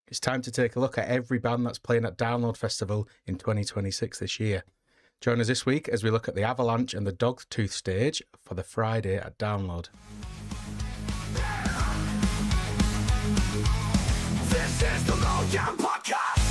It's time to take a look at every band that's playing at Download Festival in 2026 this year. Join us this week as we look at the Avalanche and the Dogtooth stage for the Friday at Download. This is the Lowdown Podcast.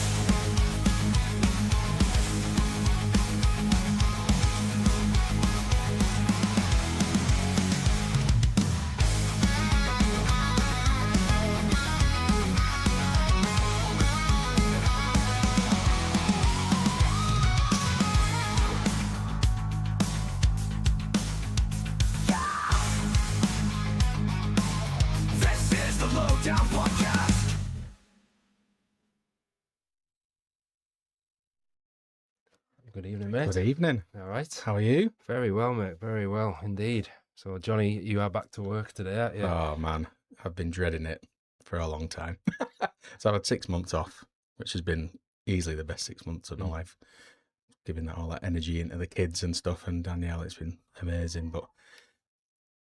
This is the Lowdown Podcast. Good evening, mate. Good evening. All right. How are you? Very well, mate. Very well indeed. So, Johnny, you are back to work today, aren't you? Oh, man. I've been dreading it for a long time. So I've had 6 months off, which has been easily the best 6 months of my life. Giving that all that energy into the kids and stuff. And Danielle, it's been amazing. But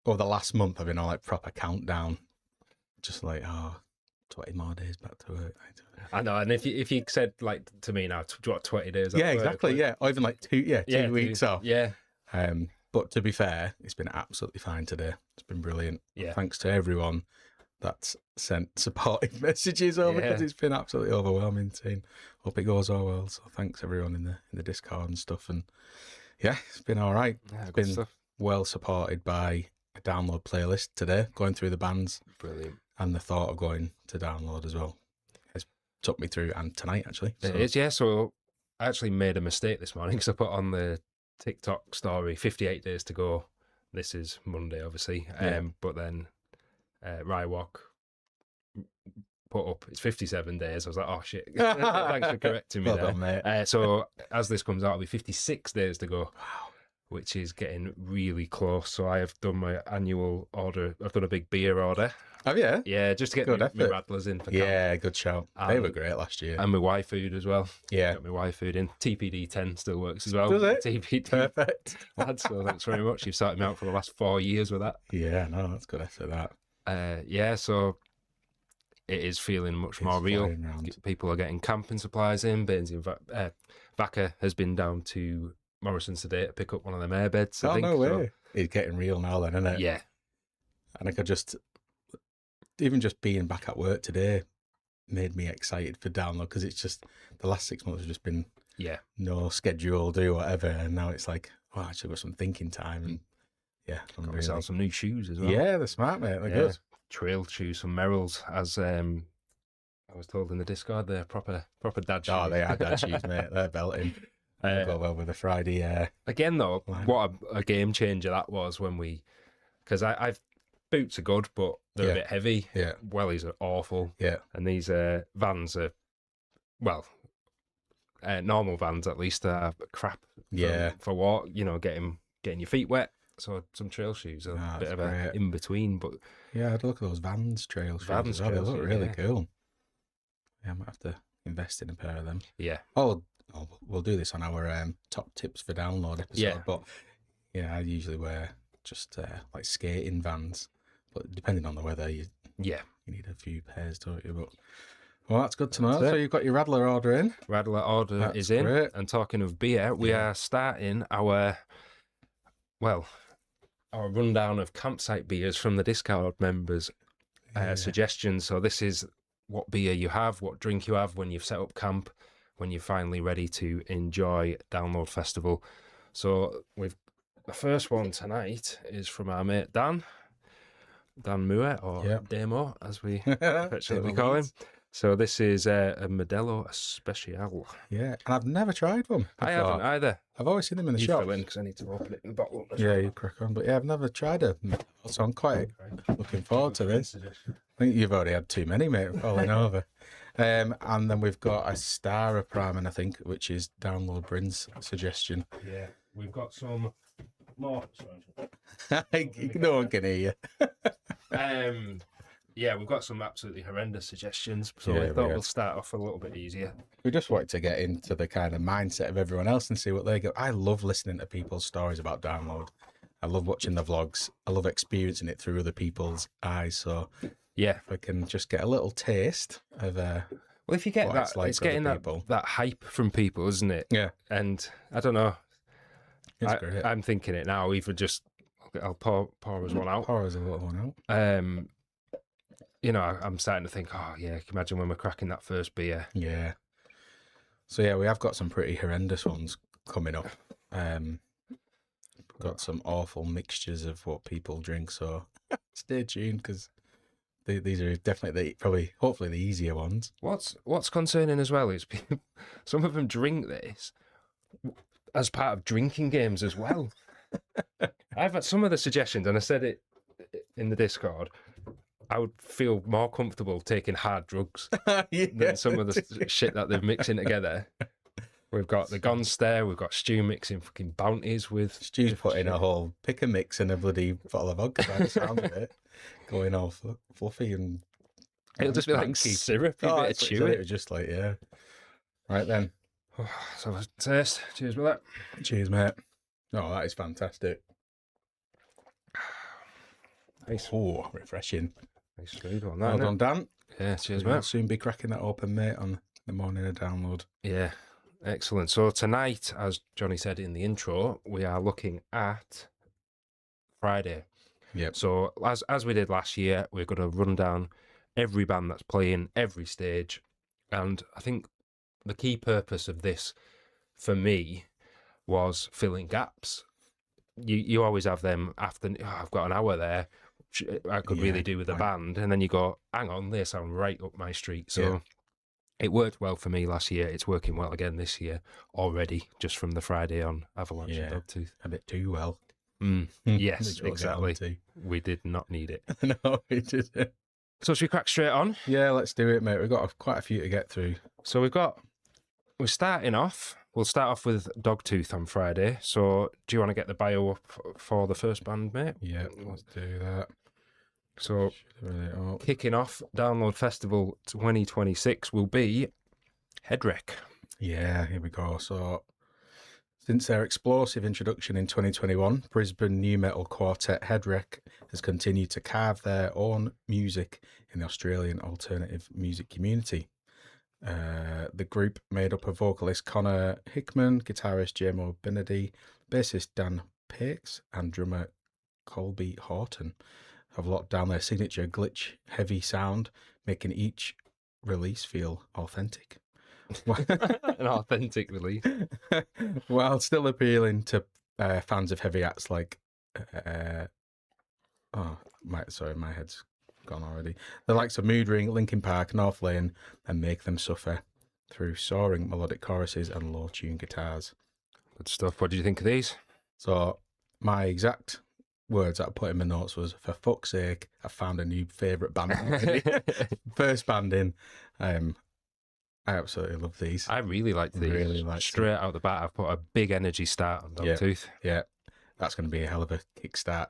over the last month, I've been on like proper countdown. Just like, 20 more days back to work. I know. And if you said like to me now, what 20 days? Yeah, off work, exactly. like- Yeah. Or even like two weeks off. Yeah. But to be fair, it's been absolutely fine today. It's been brilliant. Yeah. Thanks to everyone that's sent supportive messages over because it's been absolutely overwhelming seeing. Hope it goes all well. So thanks everyone in the Discord and stuff. And yeah, it's been all right. Yeah, It's good been stuff. well supported by a download playlist today, going through the bands Brilliant. and the thought of going to download as well. It's took me through and tonight actually. It is, yeah. So, I actually made a mistake this morning because I put on the TikTok story 58 days to go. This is Monday, obviously. Yeah. But then Rywalk put up it's 57 days. I was like, oh shit. Thanks for correcting me Well there. done, mate. So as this comes out, it'll be 56 days to go. Wow. Which is getting really close. So I have done my annual order. I've done a big beer order. Have you? Yeah, just to get Good my effort. rattlers in for camp. Yeah, good shout. They were great last year. And my Y food as well. Yeah. Got my Y food in. TPD 10 still works as well. Does it? TPD Perfect. lads. So thanks very much. You've started me out for the last 4 years with that. Yeah, no, that's good effort, that. Yeah, so it is feeling much more real. flying round. People are getting camping supplies in. Baines in Vaca has been down to Morrison's today to pick up one of them airbeds. I think. No way. So, It's getting real now then, isn't it? yeah. And I could even just being back at work today made me excited for download because it's just, the last 6 months have just been no schedule, do whatever. And now it's like, oh, I actually got some thinking time. And yeah. I'm Got really- myself some new shoes as well. Yeah, they're smart, mate. They're Yeah. good. Trail shoes from Merrill's, as I was told in the Discord. They're proper dad shoes. Oh, they are dad shoes, mate. They're belting. They go well with a Friday. Again, though, Line. what a game changer that was when because I've boots are good, but they're Yeah. a bit heavy. Yeah. Wellies are awful, Yeah. and these Vans are, well, normal Vans at least are crap. Yeah. For what, getting your feet wet. So some trail shoes are Ah, a bit that's of a great. in between, but Yeah, I had a look at those Vans trail shoes. Vans as well. They trail look shoes, really yeah. cool. Yeah, I might have to invest in a pair of them. yeah, We'll do this on our top tips for download episode. Yeah. But yeah, I usually wear just like skating Vans. But depending on the weather, you need a few pairs, don't you? But well, that's good to know. That's it. So you've got your Rattler order in. Rattler order That's is in. great. And talking of beer, we are starting our rundown of campsite beers from the Discord members' suggestions. So this is what beer you have, what drink you have when you've set up camp, when you're finally ready to enjoy Download Festival. So the first one tonight is from our mate Dan Moore, or Yep. Demo, as we affectionately call him. So this is a Modelo Especial. Yeah, and I've never tried one. I before. haven't either. I've always seen them in the You shop. fill in because I need to open it in the bottle. Yeah, you crack on. But yeah, I've never tried it. So I'm quite looking forward to this. I think you've already had too many, mate, falling over. And then we've got a Star of Prime, I think, which is Download Bryn's suggestion. Yeah, we've got some more. No one can hear you. Yeah, we've got some absolutely horrendous suggestions. So Yeah, I we thought have. we'll start off a little bit easier. We just wanted to get into the kind of mindset of everyone else and see what they go. I love listening to people's stories about download. I love watching the vlogs. I love experiencing it through other people's eyes. So Yeah, if I can just get a little taste of Well, if you get what that, it's like it's for other getting people. that hype from people, isn't it? Yeah, And I don't know. it's great. I'm thinking it now. Even just, I'll pour us one out. Pour us a little one out. You know, I'm starting to think, oh yeah, can you imagine when we're cracking that first beer? Yeah. So yeah, we have got some pretty horrendous ones coming up. Got some awful mixtures of what people drink. So stay tuned because these are definitely hopefully the easier ones. What's concerning as well is people, some of them drink this as part of drinking games as well. I've had some of the suggestions, and I said it in the Discord. I would feel more comfortable taking hard drugs than some of the shit that they're mixing together. We've got the Gonster, we've got Stu mixing fucking bounties with... Stu's putting a whole pick a mix in a bloody bottle of vodka by the sound of it. Going all fluffy and... It'll just be like fancy. syrupy bit of chew. It was just like, yeah. Right then. So let's taste. Cheers with that. Cheers, mate. Oh, that is fantastic. Nice. Oh, refreshing. Nice food on Well that. done, Dan. Yeah, cheers, We'll mate. soon be cracking that open, mate, on the morning of download. Yeah, excellent. So tonight, as Johnny said in the intro, we are looking at Friday. Yep. So as we did last year, we're going to run down every band that's playing, every stage. And I think the key purpose of this, for me, was filling gaps. You always have them after, I've got an hour there, I could really do with a band. And then you go, hang on, they sound right up my street. So it worked well for me last year. It's working well again this year already, just from the Friday on Avalanche and Dogtooth. A bit too well. Yes, Which we'll get exactly. onto. We did not need it. No, we didn't. So should we crack straight on? Yeah, let's do it, mate. We've got quite a few to get through. So we're starting off. We'll start off with Dogtooth on Friday. So do you want to get the bio up for the first band, mate? Yeah, let's do that. So kicking off Download Festival 2026 will be Headwreck. Yeah, here we go. So since their explosive introduction in 2021, Brisbane new metal quartet Headwreck has continued to carve their own music in the Australian alternative music community. The group, made up of vocalist Connor Hickman, guitarist Jamo Benedy, bassist Dan Pakes, and drummer Colby Horton, have locked down their signature glitch heavy sound, making each release feel authentic. An authentic release. While still appealing to fans of heavy acts like my head's gone already. The likes of Mood Ring, Linkin Park, North Lane, and make them suffer through soaring melodic choruses and low-tuned guitars. Good stuff. What did you think of these? So my exact words that I put in my notes was, for fuck's sake, I found a new favourite band already. First band in. I absolutely love these. I really liked these. Really liked Straight out the bat, I've put a big energy start on Dogtooth. Yeah, that's going to be a hell of a kickstart.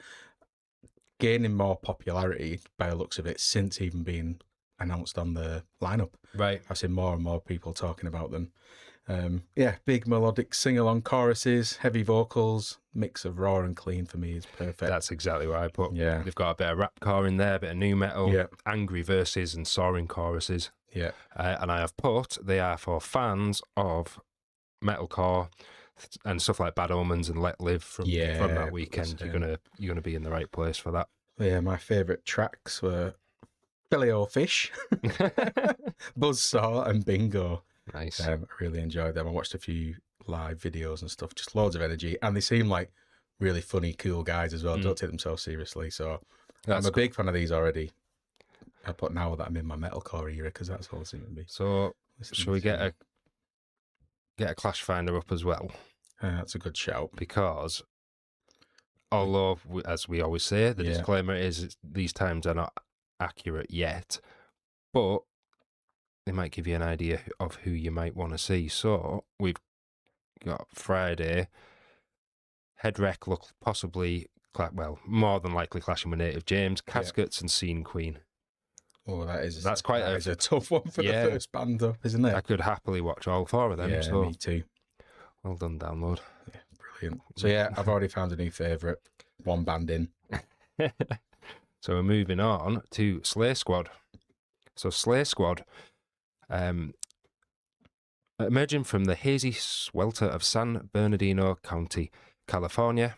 Gaining more popularity by the looks of it since even being announced on the lineup. Right. I've seen more and more people talking about them. Big melodic sing-along choruses, heavy vocals, mix of raw and clean for me is perfect. That's exactly what I put. Yeah. They've got a bit of rapcore in there, a bit of new metal, Yeah. angry verses and soaring choruses. Yeah. And I have put they are for fans of metalcore and stuff like Bad Omens and Let Live from that weekend. You're gonna be in the right place for that. Yeah, my favourite tracks were Filet-O-Fish, Buzzsaw and Bingo. Nice. I really enjoyed them. I watched a few live videos and stuff, just loads of energy. And they seem like really funny, cool guys as well. Don't take themselves seriously. So I'm a big fan of these already. I put now that I'm in my metalcore era because that's all it seems to be. So shall we get a Clash Finder up as well? That's a good shout. Because although, as we always say, the disclaimer is these times are not accurate yet, but they might give you an idea of who you might want to see. So we've got Friday. Headwreck look possibly, more than likely clashing with Native James, Caskets and Scene Queen. Oh, that's quite a tough one for the first band up, isn't it? I could happily watch all four of them. Yeah, so me too. Well done, Download. Yeah, brilliant. So yeah, I've already found a new favourite. One band in. So we're moving on to Slay Squad. So Slay Squad Emerging from the hazy swelter of San Bernardino County, California,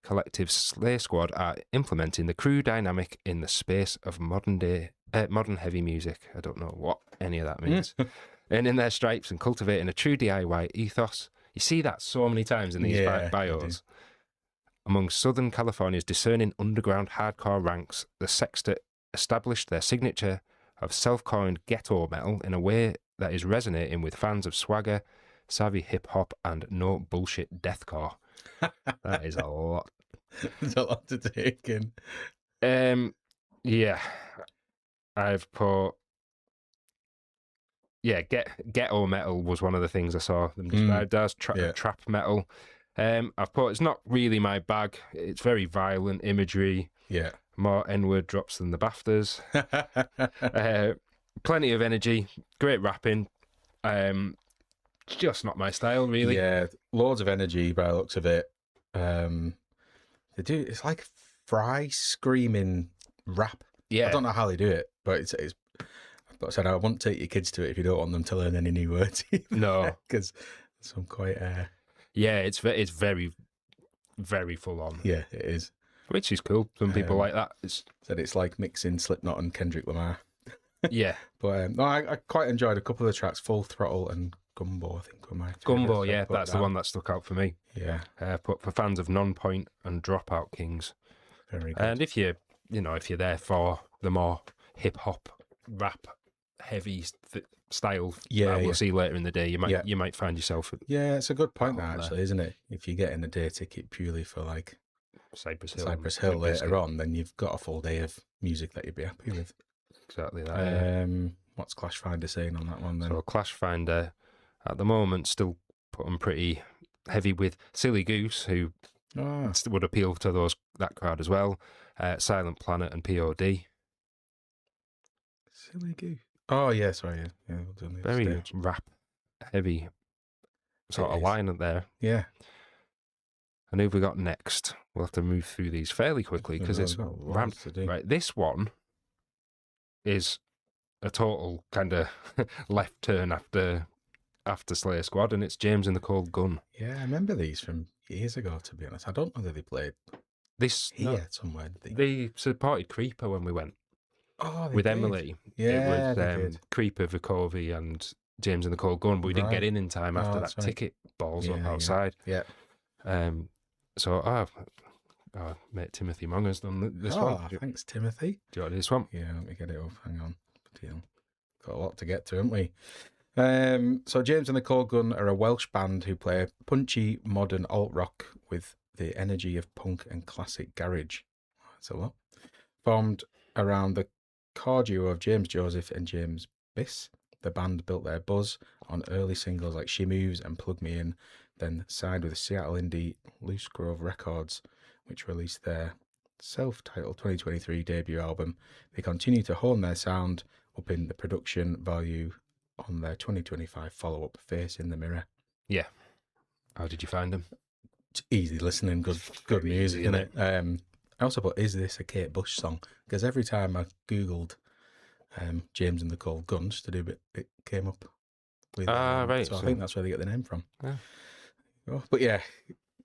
collective Slay Squad are implementing the crew dynamic in the space of modern heavy music. I don't know what any of that means. Earning their stripes and cultivating a true DIY ethos. You see that so many times in these bios. Among Southern California's discerning underground hardcore ranks, the Sextet established their signature of self-coined ghetto metal in a way that is resonating with fans of swagger, savvy hip-hop, and no bullshit deathcore. That is a lot. There's a lot to take in. Yeah. I've put... Yeah, ghetto metal was one of the things I saw them described as. Trap metal. I've put, it's not really my bag. It's very violent imagery. Yeah. More N-word drops than the BAFTAs. Plenty of energy. Great rapping. Just not my style, really. Yeah, loads of energy by the looks of it. They do. It's like Fry screaming rap. Yeah. I don't know how they do it, but it's. But I said I won't take your kids to it if you don't want them to learn any new words. No, because some quite. Yeah, it's very, very full on. Yeah, it is. Which is cool. Some people like that. It's like mixing Slipknot and Kendrick Lamar. Yeah, but no, I quite enjoyed a couple of the tracks. Full Throttle and Gumbo, I think, were my favourites. Gumbo. Yeah, that's the one that stuck out for me. Yeah. But for fans of Non-Point and Dropout Kings, very good. And if you're there for the more hip hop, rap, heavy style that we'll see later in the day, you might find yourself. Yeah, it's a good point, that actually, isn't it? If you're getting a day ticket purely for like Cypress Hill later on, then you've got a full day of music that you'd be happy with. Exactly that. What's Clash Finder saying on that one then? So Clash Finder at the moment still putting pretty heavy with Silly Goose, who would appeal to that crowd as well. Silent Planet and POD. Silly Goose. Oh yeah, sorry, yeah. Very stage. rap heavy sort of line there. Yeah. And who have we got next? We'll have to move through these fairly quickly because it's ramped. Right, this one is a total kind of left turn after Slayer Squad, and it's James and the Cold Gun. Yeah, I remember these from years ago, to be honest. I don't know that they played somewhere. They supported Creeper when we went. Oh, with did. Emily. Yeah, it was Creeper, Vukovi, and James and the Cold Gun, but we didn't get in time after that ticket balls up outside. Yeah. So, mate, Timothy Munger's done this one. Thanks, Timothy. Do you want this one? Yeah, let me get it up. Hang on. Got a lot to get to, haven't we? So James and the Cold Gun are a Welsh band who play punchy, modern alt-rock with the energy of punk and classic garage. That's a lot. Formed around the core duo of James Joseph and James Biss, the band built their buzz on early singles like She Moves and Plug Me In, then signed with the Seattle indie Loose Grove Records, which released their self-titled 2023 debut album. They continue to hone their sound, upping the production value on their 2025 follow-up, Face in the Mirror. Yeah. How did you find them? It's easy listening, good music, isn't it? I also put, is this a Kate Bush song? Because every time I Googled James and the Cold Gun, just to do it came up with right. So I think that's where they get the name from. Yeah. But yeah,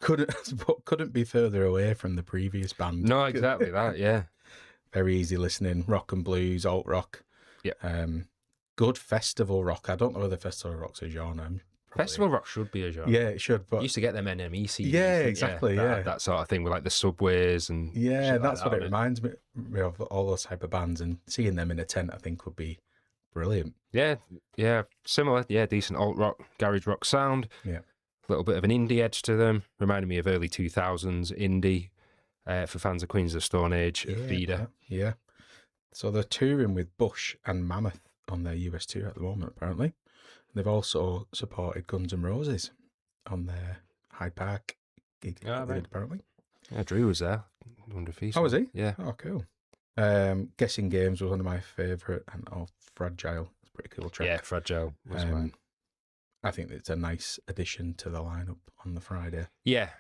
couldn't be further away from the previous band. No, exactly that, yeah. Very easy listening, rock and blues, alt rock. Yeah. Good festival rock. I don't know whether festival rock's a genre. Festival rock should be a genre. Yeah, it should. But you used to get them NME CDs. Yeah, exactly. That sort of thing with like the subways and that's what it reminds me of. All those type of bands, and seeing them in a tent, I think, would be brilliant. Yeah, similar. Yeah, decent alt rock, garage rock sound. Yeah, a little bit of an indie edge to them, reminding me of early 2000s indie. For fans of Queens of Stone Age, Vida. Yeah. So they're touring with Bush and Mammoth on their US tour at the moment, apparently. They've also supported Guns N' Roses on their Hyde Park gig, apparently. Yeah, Drew was there. I wonder if he's... Oh, was he? Yeah. Oh, cool. Guessing Games was one of my favourite, and Fragile. It's a pretty cool track. Yeah, Fragile was mine. I think it's a nice addition to the lineup on the Friday. Yeah.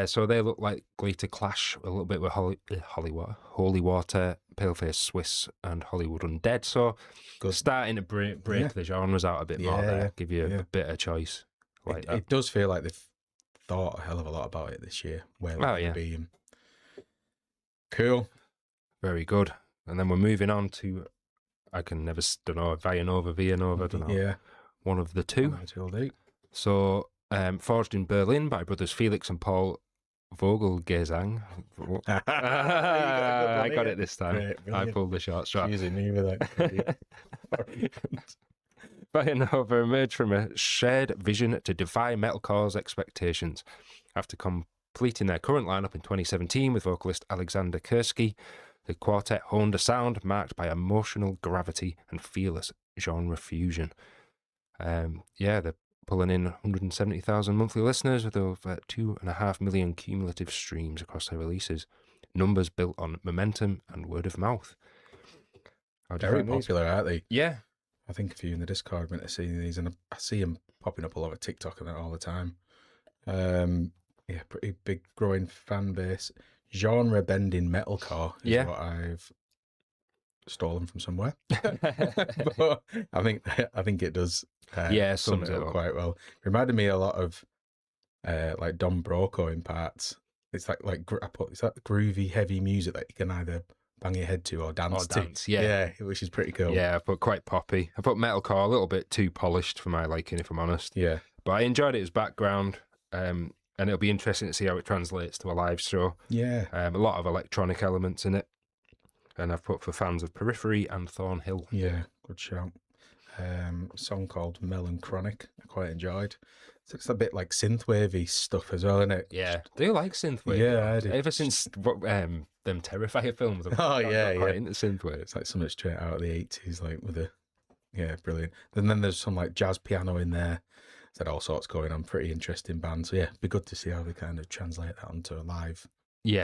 So they look likely to clash a little bit with Holy Water, Paleface Swiss, and Hollywood Undead. So Good. starting to break the genres out a bit more there, give you a bit of choice. Like It does feel like they've thought a hell of a lot about it this year. Where Oh, it'll yeah. be. Cool. Very good. And then we're moving on to, I can never, don't know, Villanova, don't know. Yeah. One of the two. Will do. So, forged in Berlin by brothers Felix and Paul Vogelgesang. I got it this time. Great, I brilliant. pulled the short straw. Using me with that. Villanova emerged from a shared vision to defy metalcore's expectations. After completing their current lineup in 2017 with vocalist Alexander Kursky, the quartet honed a sound marked by emotional gravity and fearless genre fusion. They're pulling in 170,000 monthly listeners with over 2.5 million cumulative streams across their releases. Numbers built on momentum and word of mouth. Very popular, aren't they? Yeah. I think a few in the Discord went to see these, and I see them popping up a lot of TikTok and that all the time. Pretty big growing fan base. Genre bending metalcore is what I've stolen from somewhere. But I think it does. Sum it up quite well. Reminded me a lot of like Don Broco in parts. It's like it's that groovy, heavy music that you can either bang your head to or dance to. Yeah, which is pretty cool. Yeah, but quite poppy. I put metalcore a little bit too polished for my liking, if I'm honest. Yeah, but I enjoyed it as background. And it'll be interesting to see how it translates to a live show. Yeah. A lot of electronic elements in it. And I've put for fans of Periphery and Thornhill. Yeah, good shout. A song called Melanchthonic, I quite enjoyed. It's a bit like synthwavey stuff as well, isn't it? Yeah, do you like synthwave? Yeah, I do. Ever since them Terrifier films, I've got quite into synthwave. It's like something straight out of the 80s, like with brilliant. And then there's some like jazz piano in there. Said all sorts going on. Pretty interesting band. So yeah, it'd be good to see how they kind of translate that onto a live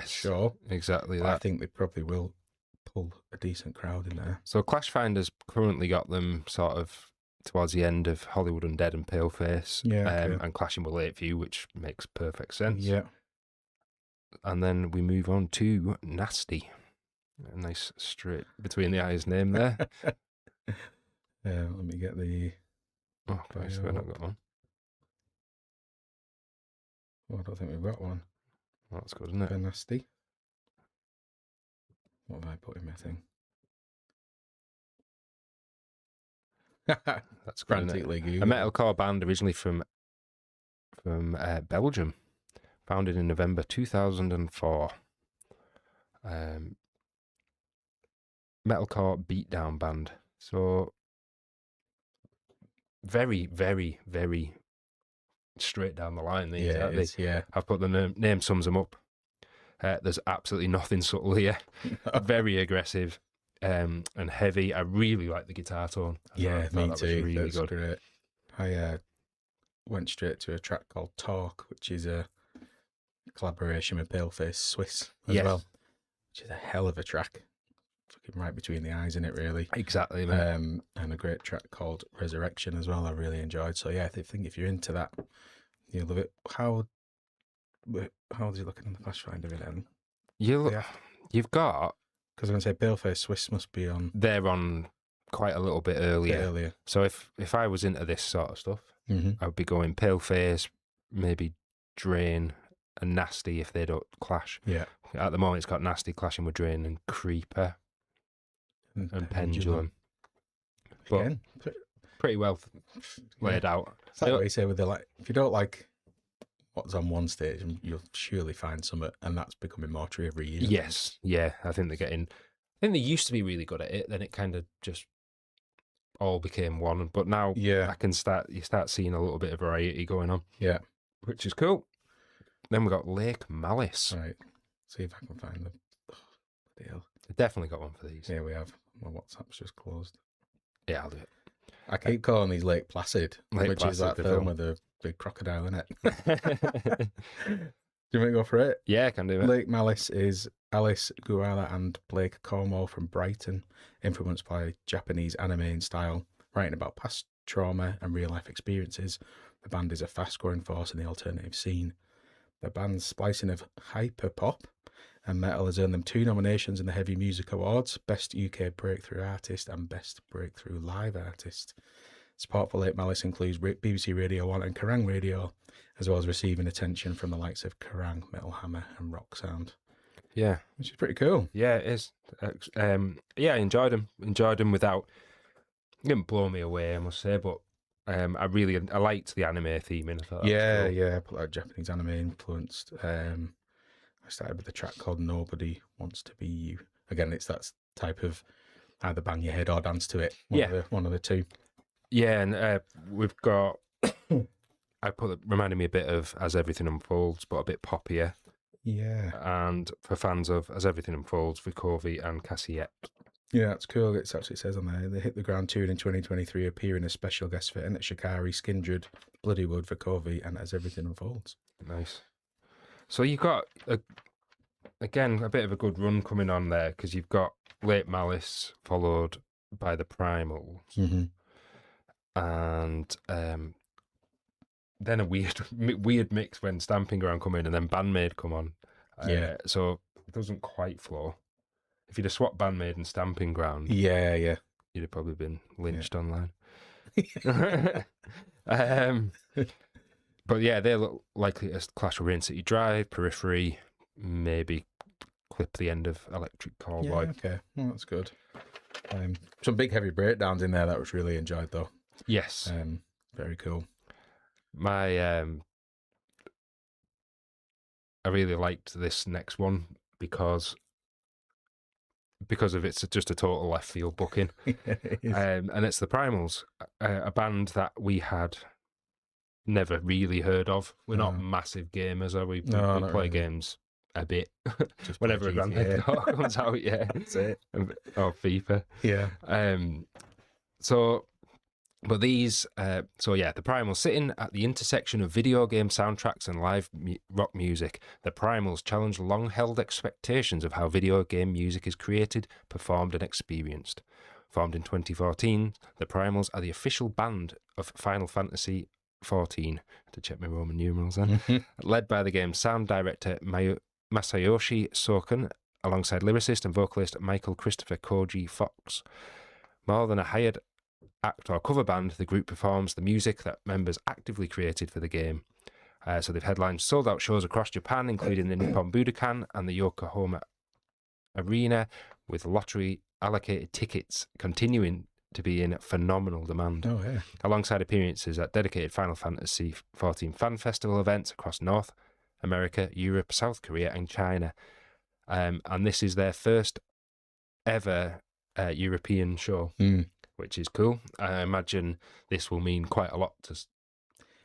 show. Exactly that. I think they probably will pull a decent crowd in there. So Clash Finder's currently got them sort of towards the end of Hollywood Undead and Paleface, and clashing with Lakeview, which makes perfect sense. Yeah. And then we move on to Nasty. A nice straight between the eyes name there. Let me get the. Oh, Christ, we've not got one. Oh, I don't think we've got one. Well, that's good, isn't it? Nasty. What have I put in my thing? That's good, frantically a metalcore band originally from Belgium, founded in November 2004. Metalcore beatdown band. So very, very, very straight down the line. I've put the name sums them up. There's absolutely nothing subtle here. Very aggressive and heavy. I really like the guitar tone. Me too. Was really That's good. Great. I went straight to a track called Talk, which is a collaboration with Paleface Swiss as well, which is a hell of a track. Fucking right between the eyes in it, really. Exactly, man. And a great track called Resurrection as well. I really enjoyed. So yeah, I think if you're into that, you'll love it. How is he looking on the Clash Finder then? You've got, because I'm gonna say Paleface Swiss must be on. They're on quite a little bit earlier. So if I was into this sort of stuff, I would be going Paleface, maybe Drain, and Nasty if they don't clash. Yeah. At the moment, it's got Nasty clashing with Drain and Creeper and Pendulum. Again, pretty well laid out. It's like what you say with if you don't like what's on one stage, you'll surely find something, and that's becoming more true every year. Yes, yeah. I think they used to be really good at it. Then it kind of just all became one. But now, you start seeing a little bit of variety going on. Yeah, which is cool. Then we got Lake Malice. Right. See if I can find them. Oh, deal. I definitely got one for these. Yeah, we have. My WhatsApp's just closed. Yeah, I'll do it. I keep calling these Lake Placid, which is that film with the big crocodile in it. Do you want to go for it? Yeah, I can do it. Lake Malice is Alice Guala and Blake Cornwall from Brighton, influenced by Japanese anime in style, writing about past trauma, and real-life experiences, the band is a fast-growing force in the alternative scene. The band's splicing of hyper-pop and metal has earned them 2 nominations in the Heavy Music Awards, Best UK Breakthrough Artist and Best Breakthrough Live Artist. Support for Late Malice includes BBC Radio 1 and Kerrang Radio, as well as receiving attention from the likes of Kerrang, Metal Hammer and Rock Sound. Yeah. Which is pretty cool. Yeah, it is. Yeah, I enjoyed them. Enjoyed them without... It didn't blow me away, I must say, but I liked the anime theming. I thought that was cool. Yeah. Put that Japanese anime influenced. I started with a track called Nobody Wants to Be You. Again, it's that type of either bang your head or dance to it. One of the two. Yeah, and we've got... reminded me a bit of As Everything Unfolds, but a bit poppier. Yeah. And for fans of As Everything Unfolds, Vukovi and Cassiette. Yeah, that's cool. It actually says on there, they hit the ground touring in 2023, appearing as special guest for Ennett Shikari, Skindred, Bloodywood, Vukovi, and As Everything Unfolds. Nice. So you've got, again, a bit of a good run coming on there, because you've got Late Malice, followed by the Primals. Mm-hmm. And then a weird mix when Stampin' Ground come in, and then Band-Maid come on. So it doesn't quite flow. If you'd have swapped Band-Maid and Stampin' Ground, yeah, you'd have probably been lynched online. But yeah, they look likely to clash with Rain City Drive, Periphery, maybe clip the end of Electric Callboy. Yeah, okay. Well, that's good. Some big heavy breakdowns in there that was really enjoyed though. Yes. Very cool. I really liked this next one because of it's just a total left field booking. It is. And it's the Primals, a band that we had never really heard of. We're not massive gamers, are we? We play really. Games a bit. Just Whenever a Grand Theft Auto comes out, yeah. That's it. Or FIFA. Yeah. But these, the Primals, sitting at the intersection of video game soundtracks and live rock music, the Primals challenge long-held expectations of how video game music is created, performed and experienced. Formed in 2014, the Primals are the official band of Final Fantasy XIV, to check my Roman numerals then, led by the game's sound director Masayoshi Soken, alongside lyricist and vocalist Michael Christopher Koji Fox. More than a hired act or cover band, the group performs the music that members actively created for the game. So they've headlined sold-out shows across Japan, including the Nippon Budokan and the Yokohama Arena, with lottery-allocated tickets continuing to be in phenomenal demand. Oh, yeah. Alongside appearances at dedicated Final Fantasy XIV fan festival events across North America, Europe, South Korea and China. And this is their first ever European show. Which is cool. I imagine this will mean quite a lot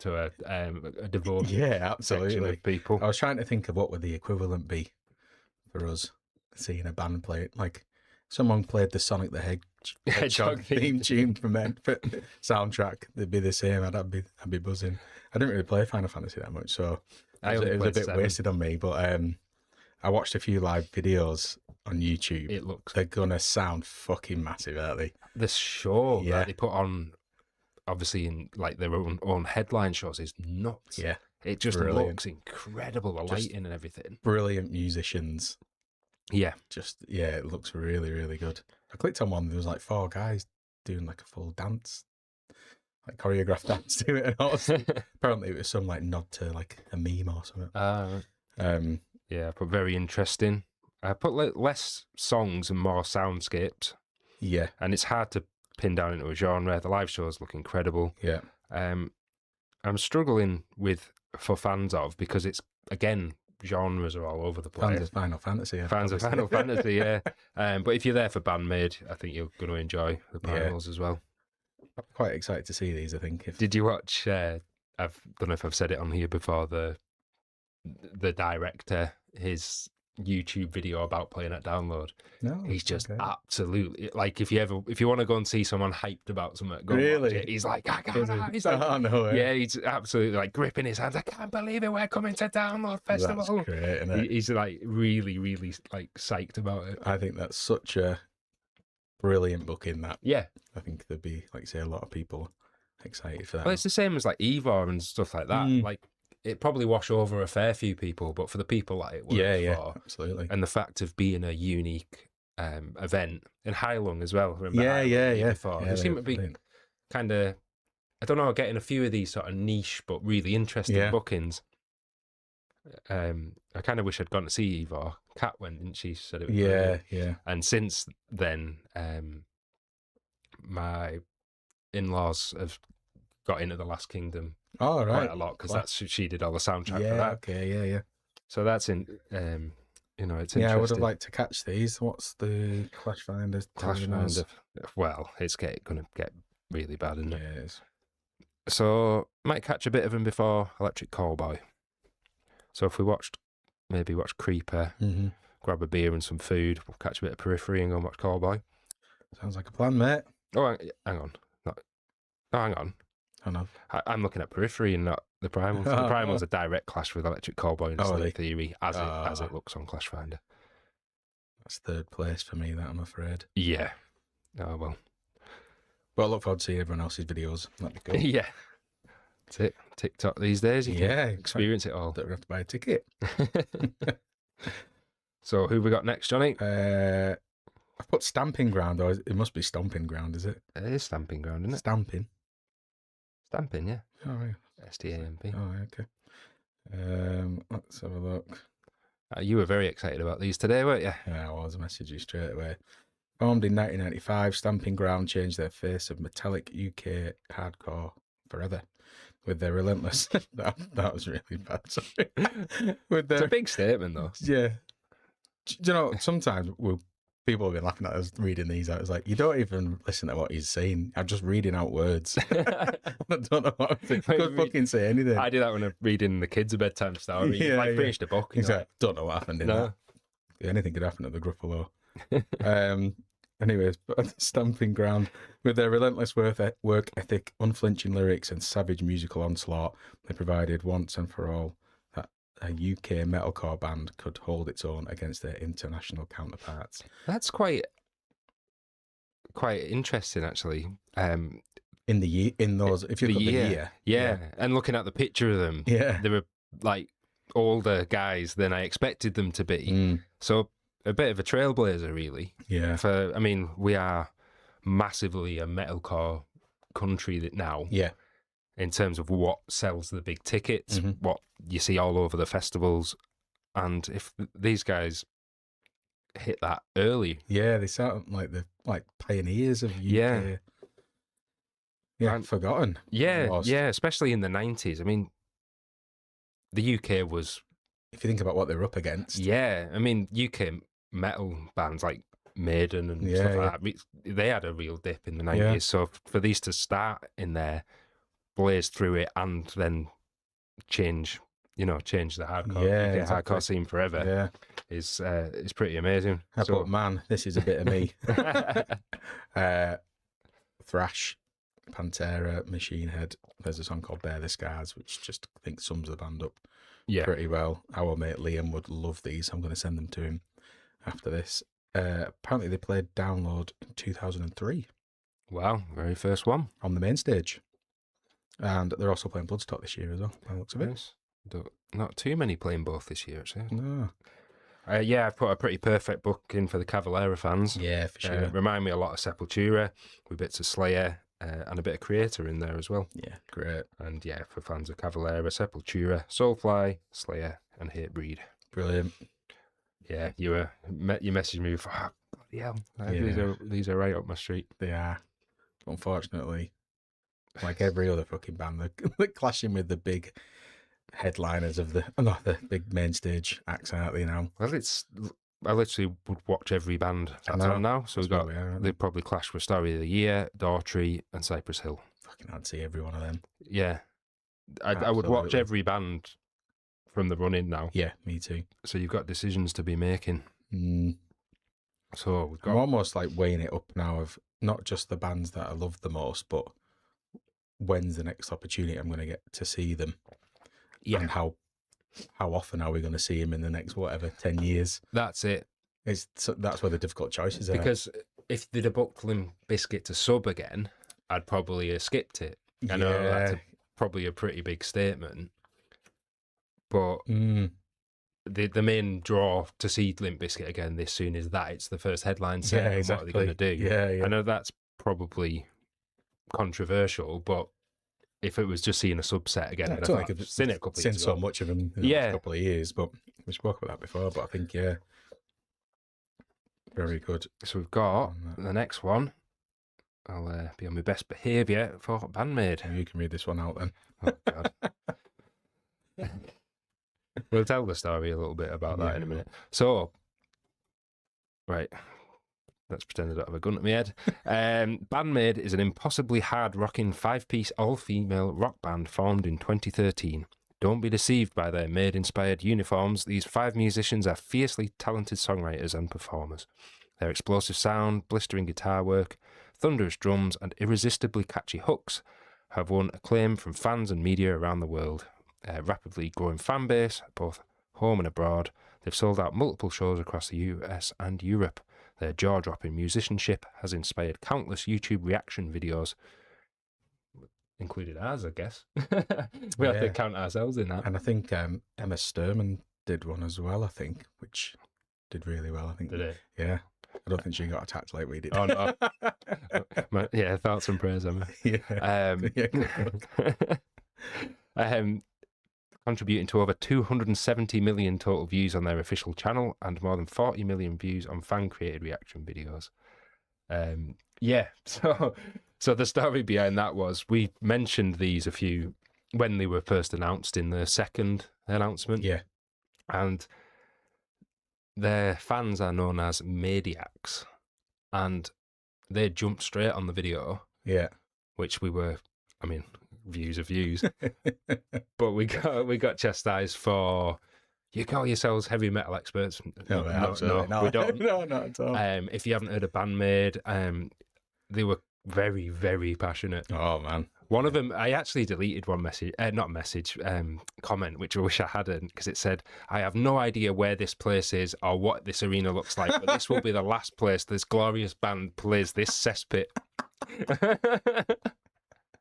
to a devoted section of people. I was trying to think of what would the equivalent be for us seeing a band play it. Like someone played the Sonic the Hedgehog theme tune from for soundtrack. They'd be the same. I'd be buzzing. I didn't really play Final Fantasy that much, so it was a bit 7. wasted on me. But I watched a few live videos on YouTube. They're gonna sound fucking massive, aren't they? The show that they put on, obviously in like their own headline shows, is nuts. Yeah, it just looks incredible. The lighting and everything. Brilliant musicians. Yeah, it looks really, really good. I clicked on one. There was like 4 guys doing like a full dance, like choreographed dance to it, and all. Apparently, it was some like nod to like a meme or something. Yeah, but very interesting. I put less songs and more soundscapes. Yeah. And it's hard to pin down into a genre. The live shows look incredible. Yeah. I'm struggling for fans of, because it's, again, genres are all over the place. Fans of Final Fantasy. Fans of Final Fantasy, yeah. But if you're there for Band-Maid, I think you're going to enjoy the Primals as well. I'm quite excited to see these, I think. Did you watch, I don't know if I've said it on here before, the director, his YouTube video about playing at Download? No, he's just absolutely, like, if you want to go and see someone hyped about something, go and watch it. He's like, I can't. He's like, oh, no way. Yeah, he's absolutely like gripping his hands. I can't believe it. We're coming to Download Festival. That's great, isn't it? He's like really, really like psyched about it. I think that's such a brilliant booking. That I think there'd be, like you say, a lot of people excited for that. Well, it's the same as like Eva and stuff like that. Like, it probably wash over a fair few people, but for the people that it works for, absolutely. and the fact of being a unique event in Heilung as well. Remember Before? Yeah, They seem to be kind of, I don't know, getting a few of these sort of niche but really interesting bookings. I kind of wish I'd gone to see Eva. Kat went, didn't she? Said it was brilliant. Yeah. And since then, my in-laws have got into The Last Kingdom quite a lot, because she did all the soundtrack for that. Okay, yeah. So that's in, you know, it's interesting. Yeah, I would have liked to catch these. What's the Clash Finder? Well, it's going to get really bad, isn't it? Yeah, it is. So might catch a bit of them before Electric Callboy. So if we maybe watch Creeper, grab a beer and some food, we'll catch a bit of Periphery and go and watch Callboy. Sounds like a plan, mate. Oh, hang on. Hang on. Oh, no. I'm looking at Periphery and not the Primals. The Primals a direct clash with Electric Callboy and Sleep Theory as it looks on Clash Finder. That's third place for me, that, I'm afraid. Yeah. Oh, well. But I look forward to seeing everyone else's videos. That'd be good. Yeah. That's it. TikTok these days. You can experience it all. Don't have to buy a ticket. So who we got next, Johnny? I've put Stamping Ground, or it must be Stomping Ground, is it? It is Stamping Ground, isn't it? Stamping. Stampin', yeah. Oh, right. STAMP. Oh, okay. Let's have a look. You were very excited about these today, weren't you? Yeah, I was. Message you straight away. Formed in 1995, Stamping Ground changed their face of metallic UK hardcore forever with their relentless. that was really bad. Sorry. It's a big statement, though. Yeah. Do you know, sometimes people have been laughing at us reading these out. It's like, you don't even listen to what he's saying. I'm just reading out words. I don't know what I'm thinking. Could fucking say anything. I do that when I'm reading the kids a bedtime story. Yeah, finished a book. He's like, don't know what happened in that. Anything could happen at the Gruffalo. Anyways, Stamping Ground, with their relentless work ethic, unflinching lyrics, and savage musical onslaught, they provided once and for all that a UK metalcore band could hold its own against their international counterparts. That's quite interesting, actually. In those, if you look at the year, yeah, and looking at the picture of them, they were like older guys than I expected them to be. So a bit of a trailblazer, really. Yeah. I mean, we are massively a metalcore country now. Yeah. In terms of what sells the big tickets, what you see all over the festivals, and if these guys hit that early, they sound like the pioneers of UK. And forgotten. Yeah, especially in the 90s. I mean, the UK was. If you think about what they were up against. Yeah, I mean, UK metal bands like Maiden and stuff like that, they had a real dip in the 90s. Yeah. So for these to start in there, blaze through it, and then change the hardcore, hardcore scene forever, is pretty amazing. But man, this is a bit of me. Thrash, Pantera, Machine Head. There's a song called Bear the Scars, which just I think sums the band up pretty well. Our mate Liam would love these. I'm going to send them to him after this. Apparently they played Download in 2003. Wow, very first one. On the main stage. And they're also playing Bloodstock this year as well, by the looks of it. Not too many playing both this year, actually. No. I've put a pretty perfect book in for the Cavalera fans. Yeah, for sure. Remind me a lot of Sepultura, with bits of Slayer, and a bit of Creator in there as well. Yeah, great. And for fans of Cavalera, Sepultura, Soulfly, Slayer, and Hatebreed. Brilliant. Yeah, you messaged me before. Oh, bloody hell. These are right up my street. They are. Unfortunately, like every other fucking band, they're clashing with the big headliners of the big main stage acts, aren't they now? Well, I literally would watch every band that's on now. So they probably clash with Story of the Year, Daughtry, and Cypress Hill. Fucking, I'd see every one of them. Yeah, I would watch every band from the run in now. Yeah, me too. So you've got decisions to be making. So I'm almost like weighing it up now of not just the bands that I love the most, but when's the next opportunity I'm going to get to see them? Yeah. And how often are we going to see them in the next, 10 years? That's it. That's where the difficult choices are. Because if they'd have booked Limp Bizkit to sub again, I'd probably have skipped it. I know that's probably a pretty big statement, but the main draw to see Limp Bizkit again this soon is that it's the first headline set. Yeah, and exactly. What are they going to do? Yeah. I know that's probably controversial, but if it was just seeing a subset again, I don't think I've seen it a couple of seen years so ago. much of them in the last couple of years, but we spoke about that before. But I think very good. So we've got the next one. I'll be on my best behaviour for Band-Maid. You can read this one out then. Oh God. We'll tell the story a little bit about that in a minute. So, right. Let's pretend I don't have a gun at my head. Band-Maid is an impossibly hard-rocking 5-piece all-female rock band formed in 2013. Don't be deceived by their maid-inspired uniforms. These 5 musicians are fiercely talented songwriters and performers. Their explosive sound, blistering guitar work, thunderous drums, and irresistibly catchy hooks have won acclaim from fans and media around the world. A rapidly growing fan base, both home and abroad, they've sold out multiple shows across the US and Europe. Their jaw-dropping musicianship has inspired countless YouTube reaction videos, included ours, I guess. We have to count ourselves in that. And I think Emma Sturman did one as well, I think, which did really well, I think. Did it? Yeah. I don't think she got attacked like we did. Oh, no. Thoughts and prayers, Emma. Contributing to over 270 million total views on their official channel and more than 40 million views on fan-created reaction videos. So the story behind that was we mentioned these when they were first announced in the second announcement. Yeah. And their fans are known as Maniacs, and they jumped straight on the video. Yeah. Which we were, views are views. But we got chastised for, you call yourselves heavy metal experts. No, we don't. No, not at all. If you haven't heard of Band-Maid, they were very, very passionate. Oh, man. One of them, I actually deleted one comment, which I wish I hadn't, because it said, I have no idea where this place is or what this arena looks like, but this will be the last place this glorious band plays this cesspit.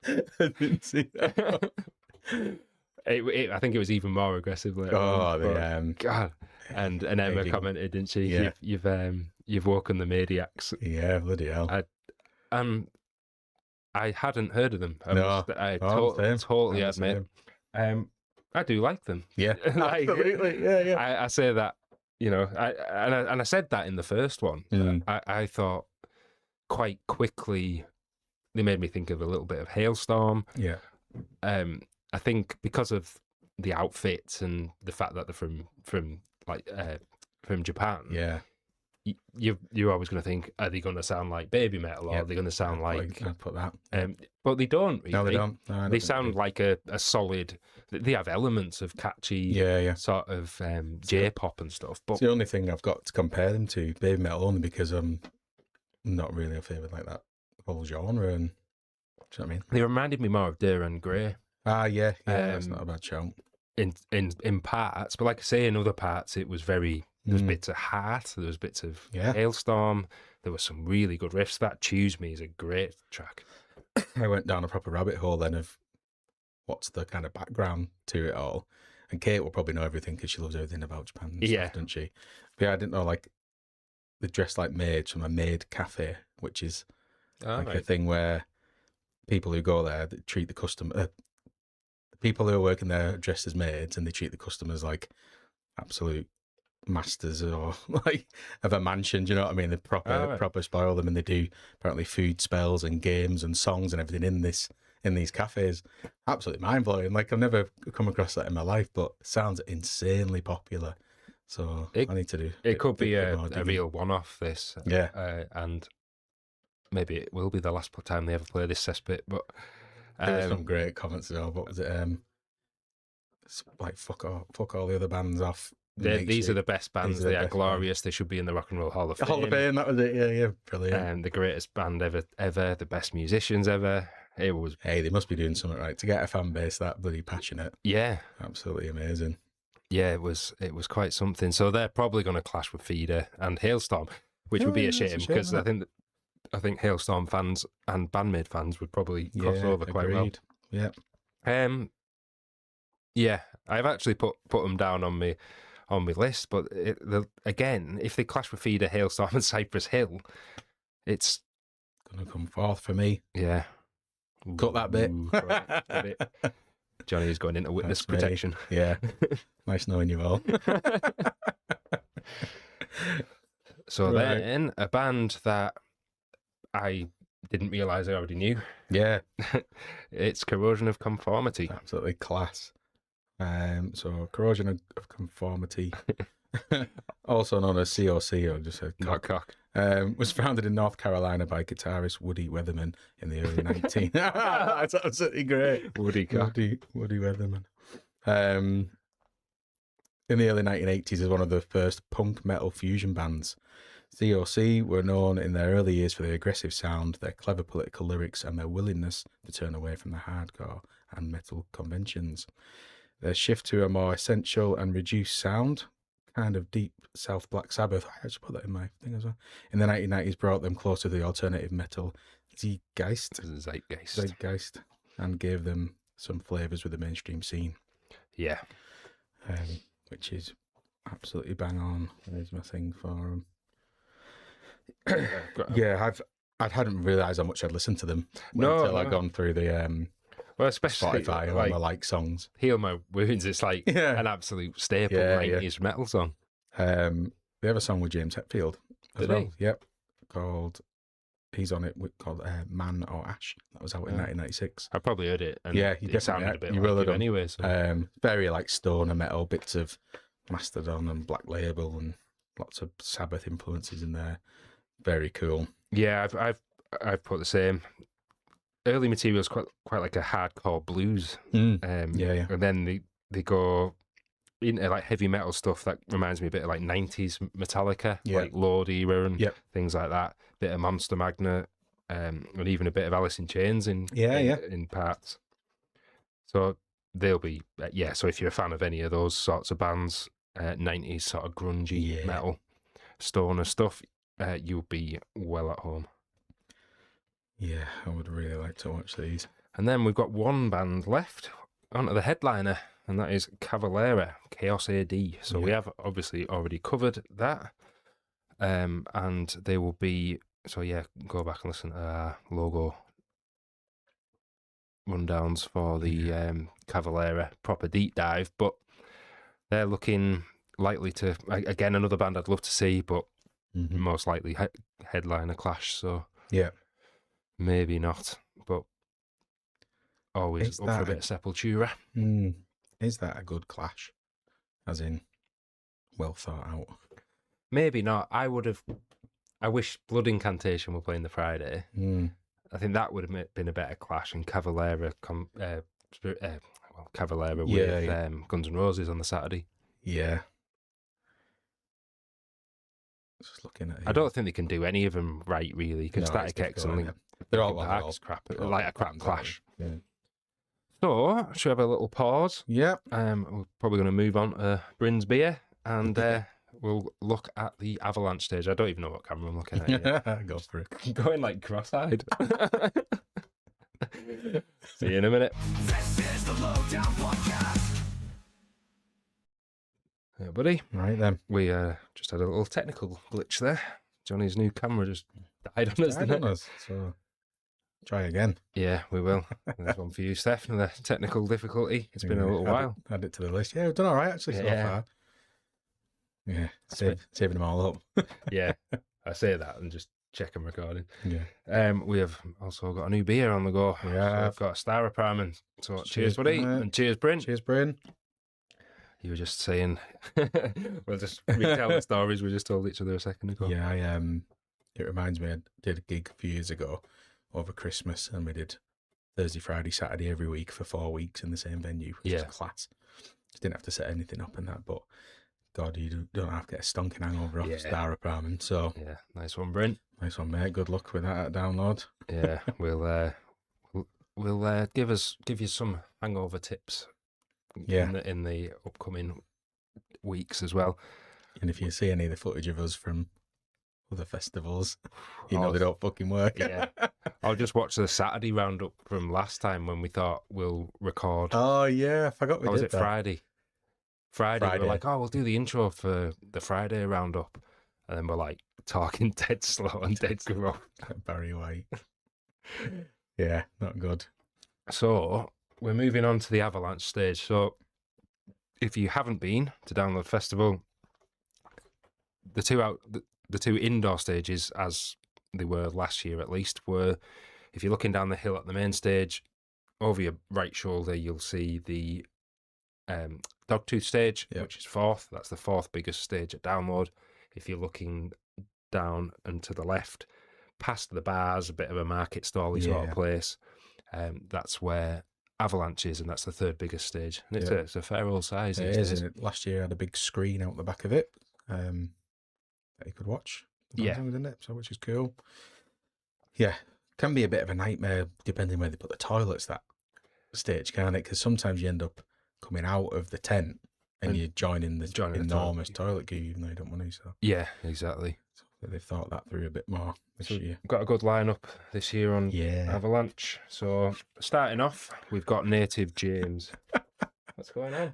I didn't see that. I think it was even more aggressive later. God. And Emma commented, didn't she? Yeah. You've woken the Maniacs. Yeah, bloody hell. I hadn't heard of them. I same. totally admit. I do like them. Yeah, absolutely. Yeah. I say that, and I said that in the first one. I thought quite quickly they made me think of a little bit of Hailstorm. Yeah. I think because of the outfits and the fact that they're from Japan. Yeah. You're always going to think, are they going to sound like Baby Metal, or are they going to sound like? I'd put that. But they don't. Really. No, they don't. No, they sound like a solid. They have elements of catchy, sort of J-pop and stuff. But it's the only thing I've got to compare them to, Baby Metal, only because I'm not really a favourite like that whole genre. And do you know what I mean? They reminded me more of Dir and Grey. Yeah, that's not a bad show. In parts, but like I say, in other parts, it was very. There was bits of Heart, there was bits of Hailstorm, there were some really good riffs. That Choose Me is a great track. I went down a proper rabbit hole then of what's the kind of background to it all. And Kate will probably know everything because she loves everything about Japan and stuff, doesn't she? But I didn't know, they dress like maids from a maid cafe, which is a thing where people who go there that treat the customer, the people who are working there are dressed as maids, and they treat the customers like absolute masters or of a mansion. Do you know what I mean? They proper spoil them, and they do apparently food spells and games and songs and everything in these cafes. Absolutely mind blowing. I've never come across that in my life, but it sounds insanely popular. So I need to do. It could be a real one-off. This, and maybe it will be the last time they ever play this cesspit. But there's some great comments as well. What was it? It's like fuck all the other bands off. These are the best bands. They are glorious. They should be in the Rock and Roll Hall of Fame. Hall of Fame, that was it. Yeah, brilliant. The greatest band ever. The best musicians ever. It was. Hey, they must be doing something right to get a fan base that bloody passionate. Yeah, absolutely amazing. Yeah, it was quite something. So they're probably going to clash with Feeder and Hailstorm, which would be a shame because I think Hailstorm fans and Band-Maid fans would probably cross over quite well. Yeah. Yeah, I've actually put them down on my list, but again, if they clash with Feeder, Hailstorm, and Cypress Hill, it's Gonna come forth for me. yeah. Cut that bit. Ooh, cut it. Johnny is going into witness That's me. protection. Yeah. Nice knowing you all. So Right. then, a band that I didn't realise I already knew. Yeah. It's Corrosion of Conformity. Absolutely class. So Corrosion of Conformity, also known as COC, or just a Not cock. was founded in North Carolina by guitarist Woody Weatherman in the early 19. That's absolutely great. Woody cock. Woody Weatherman. In the early 1980s, as one of the first punk metal fusion bands. COC were known in their early years for their aggressive sound, their clever political lyrics, and their willingness to turn away from the hardcore and metal conventions. Their shift to a more essential and reduced sound, kind of deep South Black Sabbath, I just put that in my thing as well, in the 1990s brought them closer to the alternative metal Zeitgeist, and gave them some flavours with the mainstream scene. Yeah. Which is absolutely bang on. There's my thing for them. Yeah, I hadn't realised how much I'd listened to them until I'd gone through the well, especially Spotify and my like songs. Heal My Wounds, it's like an absolute staple 90s metal song. They have a song with James Hetfield as Did well. he? Yep. He's on it called Man or Ash. That was out in 1996. I probably heard it. And Yeah, it sounded a bit like it anyway. So. Very like stoner metal, bits of Mastodon and Black Label and lots of Sabbath influences in there. Very cool. Yeah, I've put the same. Early material is quite like a hardcore blues. Yeah. And then they go into like heavy metal stuff that reminds me a bit of like 90s Metallica, like Lord era and things like that. Bit of Monster Magnet, and even a bit of Alice in Chains in parts. So they'll be so if you're a fan of any of those sorts of bands, 90s sort of grungy metal, stoner stuff, you'll be well at home. Yeah, I would really like to watch these. And then we've got one band left onto the headliner, and that is Cavalera, Chaos AD. So we have obviously already covered that. And they will be, go back and listen to our logo rundowns for the Cavalera proper deep dive. But they're looking likely to, again, another band I'd love to see, but most likely headliner clash. So maybe not, but always up for a bit of Sepultura. Is that a good clash? As in, well thought out? Maybe not. I wish Blood Incantation were playing the Friday. I think that would have been a better clash, and Cavalera with Guns N' Roses on the Saturday. Yeah. Just looking at it. I don't think they can do any of them right, really, because Static X and they're all crap, like a crap clash. Yeah. So, should we have a little pause? Yep. We're probably going to move on to Bryn's beer, and we'll look at the Avalanche stage. I don't even know what camera I'm looking at yet. Go for it. I'm going like cross-eyed. See you in a minute. This is the Lowdown Podcast. Hey, buddy. Right then. We just had a little technical glitch there. Johnny's new camera just died on us, didn't it? So try again. Yeah, we will. There's one for you, Steph. Another technical difficulty. It's been a little while. Add it to the list. Yeah, we've done all right, actually, so far. Yeah, saving them all up. Yeah, I say that and just check I'm recording. Yeah. We have also got a new beer on the go. Yeah. So I've got a Star Apartment. So cheers, buddy. And cheers, Bryn. Cheers, Bryn. You were just saying, we'll just retell the stories we just told each other a second ago. Yeah, it reminds me, I did a gig a few years ago over Christmas, and we did Thursday, Friday, Saturday every week for 4 weeks in the same venue, which is class. Just didn't have to set anything up in that, but God, you don't have to get a stonking hangover off Star Apartment. So yeah, nice one, Bryn. Nice one, mate. Good luck with that download. Yeah, we'll give you some hangover tips. In the upcoming weeks as well. And if you see any of the footage of us from other festivals, they don't fucking work. Yeah. I'll just watch the Saturday roundup from last time when we thought we'll record. Oh yeah, I forgot we Or was did it that. Friday? Friday, we were Friday. like, oh, we'll do the intro for the Friday roundup. And then we're like talking dead slow and dead gruff. Barry White. Yeah, not good. So we're moving on to the Avalanche stage. So if you haven't been to Download Festival, the two indoor stages, as they were last year at least, were, if you're looking down the hill at the main stage, over your right shoulder you'll see the Dogtooth stage, Yep. which is fourth. That's the fourth biggest stage at Download. If you're looking down and to the left, past the bars, a bit of a market stall sort of place, that's where Avalanche is, and that's the third biggest stage. And it's a fair old size. It is, isn't it? Last year I had a big screen out the back of it that you could watch. Didn't it? So, which is cool. Yeah, can be a bit of a nightmare depending where they put the toilets, that stage, can't it? Because sometimes you end up coming out of the tent and you're joining the enormous toilet queue, even though you don't want to. So yeah, exactly. So they've thought that through a bit more this year. We've got a good lineup this year on Avalanche. So starting off, we've got Native James. What's going on?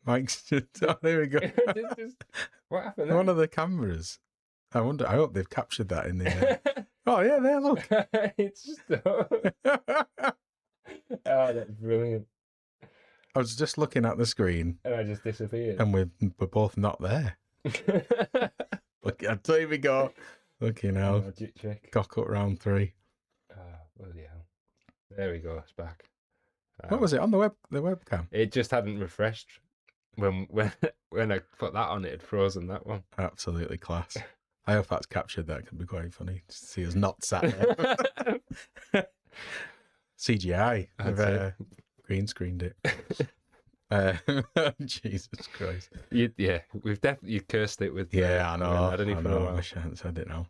Mike's oh, there we go. What happened there? One of the cameras. I hope they've captured that in the oh yeah, there, look. It's just oh, that's brilliant. I was just looking at the screen And I just disappeared. and we're both not there. Look, there we go. Looking now. Magic trick. Cock up round 3. Bloody hell. There we go, it's back. What was it on the webcam? It just hadn't refreshed. When I put that on, it had frozen that one. Absolutely class. I hope that's captured. That could be quite funny to see us not sat there. CGI. We've green screened it. Jesus Christ. We've definitely cursed it with. I know. I don't even know. I wish I hadn't said it now.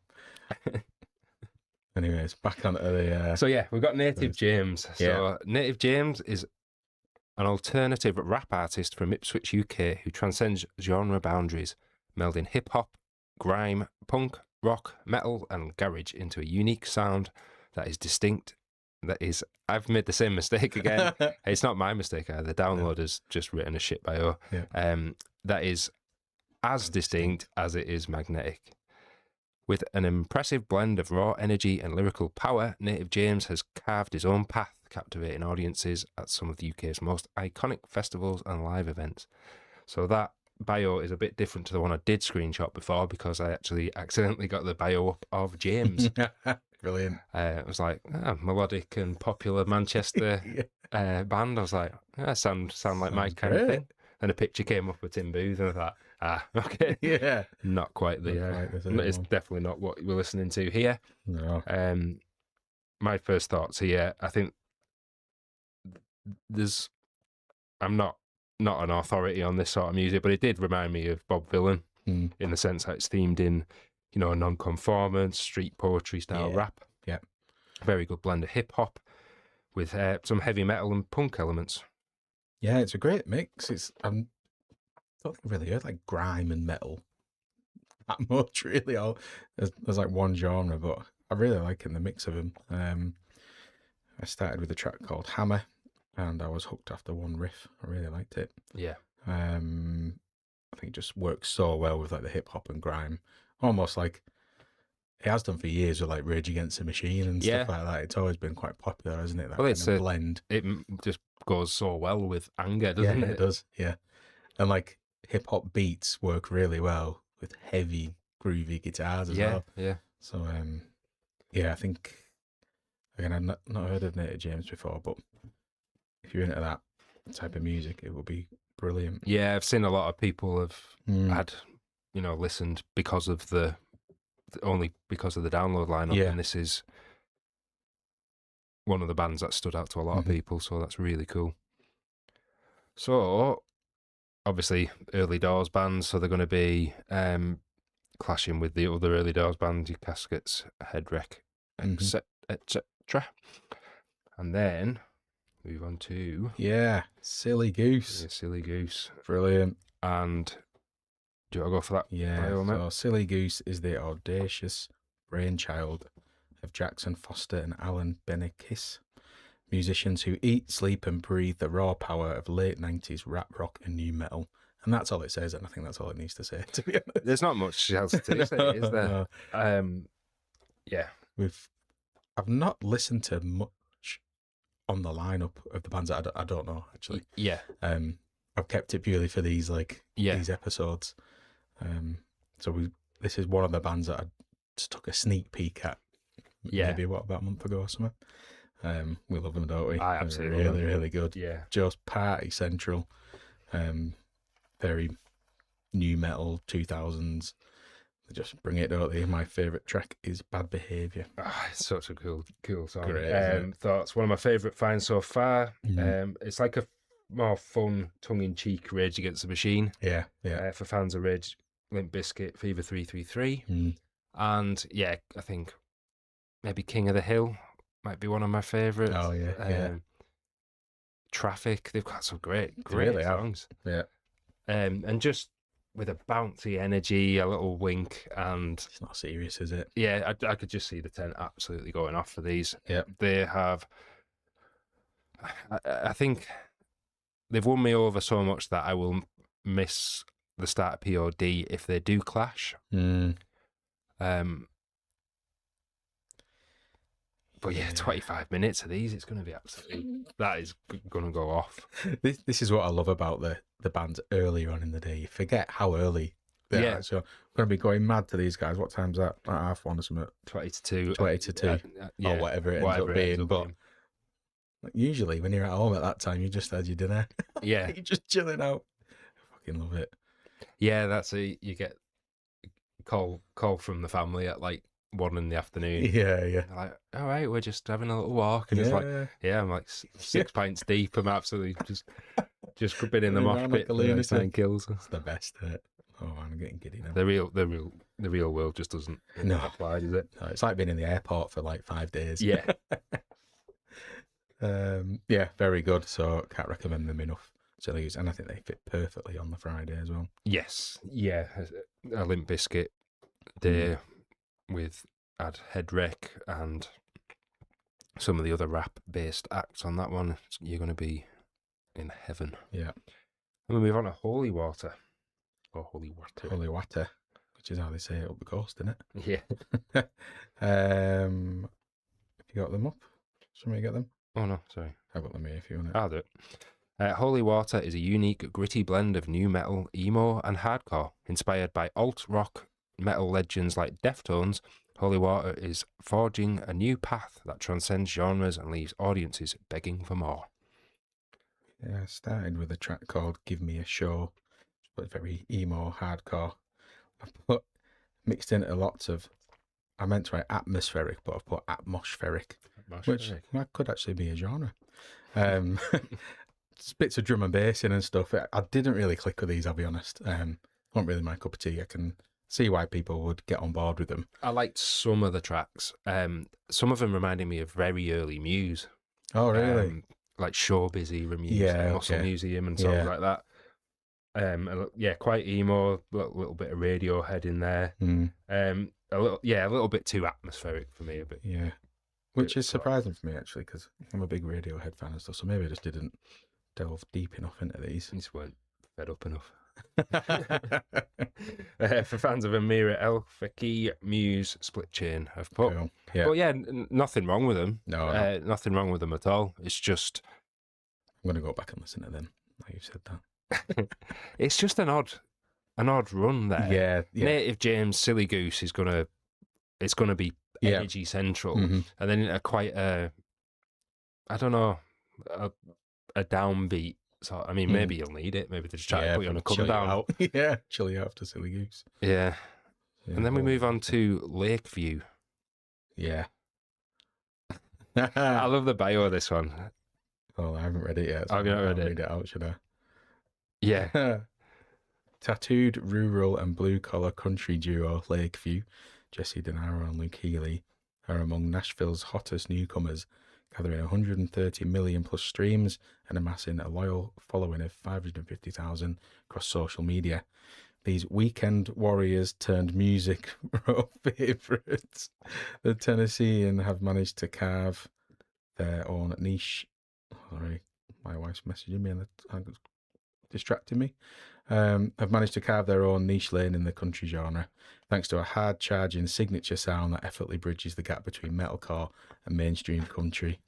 Anyways, back onto the. So yeah, we've got Native James. So Native James is an alternative rap artist from Ipswich, UK, who transcends genre boundaries, melding hip hop, grime, punk, rock, metal, and garage into a unique sound that is distinct. I've made the same mistake again. It's not my mistake. The downloader's just written a shit bio. Yeah. That is as distinct as it is magnetic. With an impressive blend of raw energy and lyrical power, Native James has carved his own path, captivating audiences at some of the UK's most iconic festivals and live events. So that bio is a bit different to the one I did screenshot before, because I actually accidentally got the bio up of James. Brilliant. It was like melodic and popular Manchester band. I was like, sound like my kind of thing. And a picture came up with Tim Booth, and I thought, okay, Yeah. not quite it's definitely not what we're listening to here. No. My first thoughts here, I think I'm not an authority on this sort of music, but it did remind me of Bob Vylan in the sense that it's themed in, non-conformance, street poetry style rap. Yeah. Very good blend of hip hop with some heavy metal and punk elements. Yeah, it's a great mix. I don't think I've really heard like grime and metal that much, really. There's like one genre, but I really like it in the mix of them. I started with a track called Hammer, and I was hooked after one riff. I really liked it. Yeah. I think it just works so well with like the hip hop and grime, almost like it has done for years with like Rage Against the Machine and stuff like that. It's always been quite popular, isn't it? That it's kind of blend. It just goes so well with anger, doesn't it? It does. Yeah, and like hip hop beats work really well with heavy, groovy guitars as well. Yeah. So I think again I've not heard of Native James before, but if you're into that type of music, it will be brilliant. Yeah, I've seen a lot of people have had, listened because of only because of the download lineup, and this is one of the bands that stood out to a lot of people, so that's really cool. So, obviously, early doors bands, so they're going to be clashing with the other early doors bands, your Caskets, Headwreck, etc. And then move on to Silly Goose. Silly Goose. Brilliant. And Do you want to go for that? Yeah, bio, mate? so Silly Goose is the audacious brainchild of Jackson Foster and Alan Benekis, musicians who eat, sleep, and breathe the raw power of late 90s rap rock and new metal. And that's all it says, and I think that's all it needs to say, to be honest. There's not much else to say, is there? No. Yeah. I've not listened to much on the lineup of the bands that I don't know, actually. Yeah. I've kept it purely for these these episodes. This is one of the bands that I just took a sneak peek at. Maybe about a month ago or something. We love them, don't we? I absolutely They're love really, them. really good. Yeah. Just party central. Very new metal 2000s. They just bring it, don't they? My favourite track is Bad Behaviour. It's such a cool song. Great, isn't it? Thoughts, one of my favourite finds so far. It's like a more fun, tongue-in-cheek Rage Against the Machine. Yeah. For fans of Rage, Limp Bizkit, Fever 333. And yeah, I think maybe King of the Hill might be one of my favourites. Oh, yeah. Traffic, they've got some great really songs. Yeah. And just with a bouncy energy, a little wink, and It's not serious, is it? yeah, I could just see the tent absolutely going off for these. Yeah. They have, I think they've won me over so much that I will miss the start of POD if they do clash. But yeah, 25 minutes of these, it's going to be absolutely, that is going to go off. This is what I love about the bands earlier on in the day. You forget how early they are. So I'm going to be going mad to these guys. What time's that? Like 1:30 or something? 20 to 2. 20 to 2. Or whatever it ends up being. But usually when you're at home at that time, you just had your dinner. Yeah. You're just chilling out. I fucking love it. Yeah, that's it. You get call from the family at like 1 in the afternoon. Yeah. They're like, all right, we're just having a little walk. And it's like, I'm like 6 pints deep. I'm absolutely just been in the mosh pit for the next 9 kills. It's the best, isn't it? Oh, I'm getting giddy now. The real world just doesn't apply, does it? No, it's like being in the airport for like 5 days. Yeah. Yeah, very good. So can't recommend them enough. And I think they fit perfectly on the Friday as well. Yes. Yeah. A Limp Bizkit day with Head Wreck and some of the other rap-based acts on that one. You're going to be in heaven. Yeah. And we move on to Holy Water. Or Holy Water. Holy Water, which is how they say it up the coast, isn't it? Yeah. Have you got them up? Somebody get them? Oh, no, sorry. I've got them here if you want it. I'll do it. Holy Water is a unique, gritty blend of new metal, emo, and hardcore. Inspired by alt-rock metal legends like Deftones, Holy Water is forging a new path that transcends genres and leaves audiences begging for more. Yeah, I started with a track called Give Me a Show, but very emo, hardcore. I've put mixed in lots of, I meant to write atmospheric, but I've put atmospheric, which that could actually be a genre. Bits of drum and bass in and stuff. I didn't really click with these, I'll be honest. Not really my cup of tea. I can see why people would get on board with them. I liked some of the tracks. Some of them reminded me of very early Muse. Oh, really? Like Showbiz era Muse, like Muscle Museum and songs like that. Quite emo, little bit of Radiohead in there. A little bit too atmospheric for me. Which is surprising for me actually, because I'm a big Radiohead fan and stuff. So maybe I just didn't delve deep enough into these. You just weren't fed up enough. For fans of Amira El Faki, Muse, Split Chain, I've put. Cool. But nothing wrong with them. No. Nothing wrong with them at all. It's just I'm going to go back and listen to them. Now you've said that. It's just an odd run there. Yeah. Native James, Silly Goose is gonna be energy central, and then I don't know, a downbeat. So I mean, maybe you'll need it. Maybe they just try to put you on a come down. Chill you out after Silly Goose. Yeah. And then we move on to Lakeview. Yeah. I love the bio of this one. Oh, I haven't read it yet. So I've not read it. Read it out, should I? Yeah. Tattooed rural and blue collar country duo Lakeview, Jesse DeNaro and Luke Healy, are among Nashville's hottest newcomers, gathering 130 million plus streams and amassing a loyal following of 550,000 across social media. these weekend warriors turned music favourites. The Tennessean have managed to carve their own niche. Sorry, my wife's messaging me and distracting me. Have managed to carve their own niche lane in the country genre, thanks to a hard-charging signature sound that effortlessly bridges the gap between metalcore and mainstream country.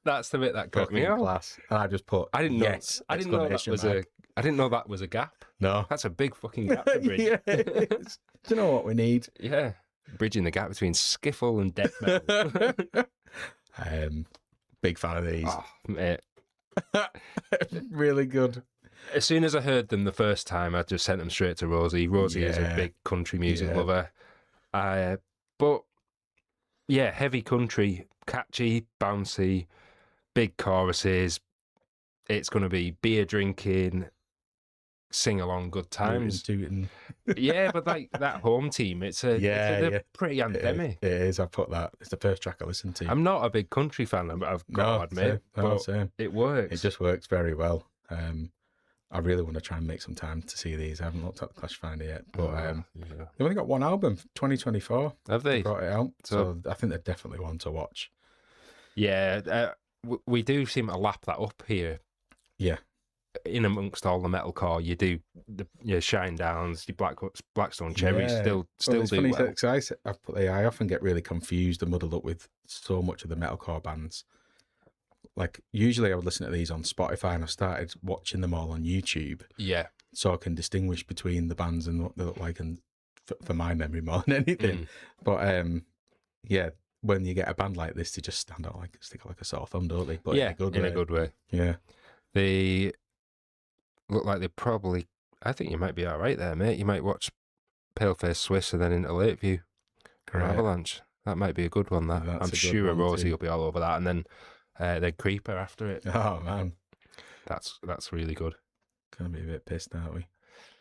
That's the bit that got me Fucking out. class. And I just put I didn't know. yes. I didn't know that was a. I didn't know that was a gap. No. That's a big fucking gap to bridge. Yeah, it is. Do you know what we need? Yeah, bridging the gap between skiffle and death metal. Big fan of these. Oh, mate. Really good. As soon as I heard them the first time, I just sent them straight to Rosie. Rosie is a Yeah. big country music Yeah. lover. But yeah, heavy country, catchy, bouncy, big choruses. It's going to be beer drinking, sing along, good times. Tooting. Yeah, but like that home team, they're pretty anthemic. It is. I put that. It's the first track I listened to. I'm not a big country fan, I've got to admit, but same. it works. It just works very well. I really want to try and make some time to see these. I haven't looked at the Clash Finder yet, but Yeah. they've only got one album, 2024. Have they? Brought it out, So- so I think they're definitely one to watch. Yeah, we do seem to lap that up here. Yeah. In amongst all the metalcore, you do your Shine Downs, your Blackstone Cherries Yeah. still It's do funny, well. 'cause I often get really confused and muddled up with so much of the metalcore bands. Like, usually I would listen to these on Spotify, and I've started watching them all on YouTube, Yeah, so I can distinguish between the bands and what they look like, and for my memory more than anything. But yeah, when you get a band like this, they just stick out like a sore thumb, don't they? But yeah, in a good way. Yeah. They look like they probably. I think you might be all right there, mate. You might watch Paleface Swiss and then into Lakeview or Right. Avalanche. That might be a good one. That That's I'm a good sure one Rosie too. will be all over that, and then Creeper after it. Oh man, That's really good. gonna be a bit pissed, aren't we?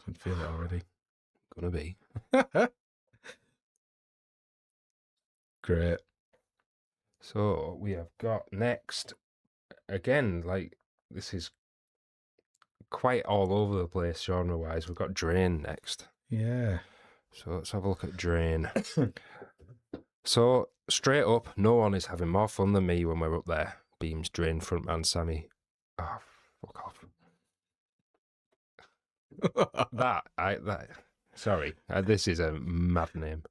Can feel it already. Gonna be. Great. So we have got next, again, like this is quite all over the place genre wise. We've got Drain next. Yeah. So let's have a look at Drain. So straight up, no one is having more fun than me when we're up there. Beams Drain frontman Sammy. Oh, fuck off. Sorry, this is a mad name.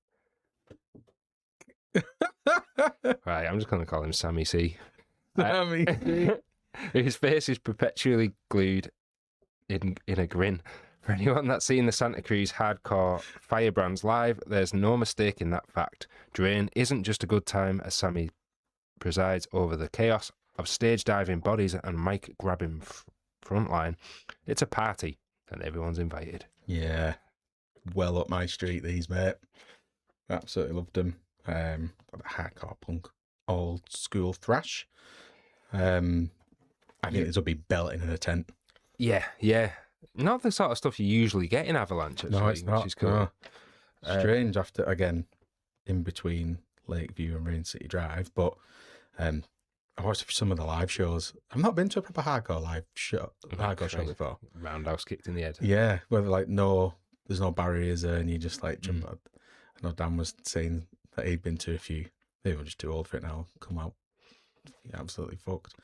Right, I'm just going to call him Sammy C. Sammy C. His face is perpetually glued in a grin. For anyone that's seen the Santa Cruz hardcore Firebrands live, there's no mistaking that fact. Drain isn't just a good time as Sammy presides over the chaos of stage diving bodies and mic grabbing frontline. It's a party and everyone's invited. Yeah. Well up my street, these, mate. Absolutely loved them. Hardcore punk, old school thrash. I think this will be belting in a tent. Yeah. Not the sort of stuff you usually get in Avalanche, actually, No, it's not. which is cool. No. Strange after, again, in between Lakeview and Rain City Drive, but I watched some of the live shows. I've not been to a proper hardcore show before. Roundhouse kicked in the head. Yeah, where there's no barriers there, and you just like jump out. I know Dan was saying that he'd been to a few. They were just too old for it now. Come out, absolutely fucked.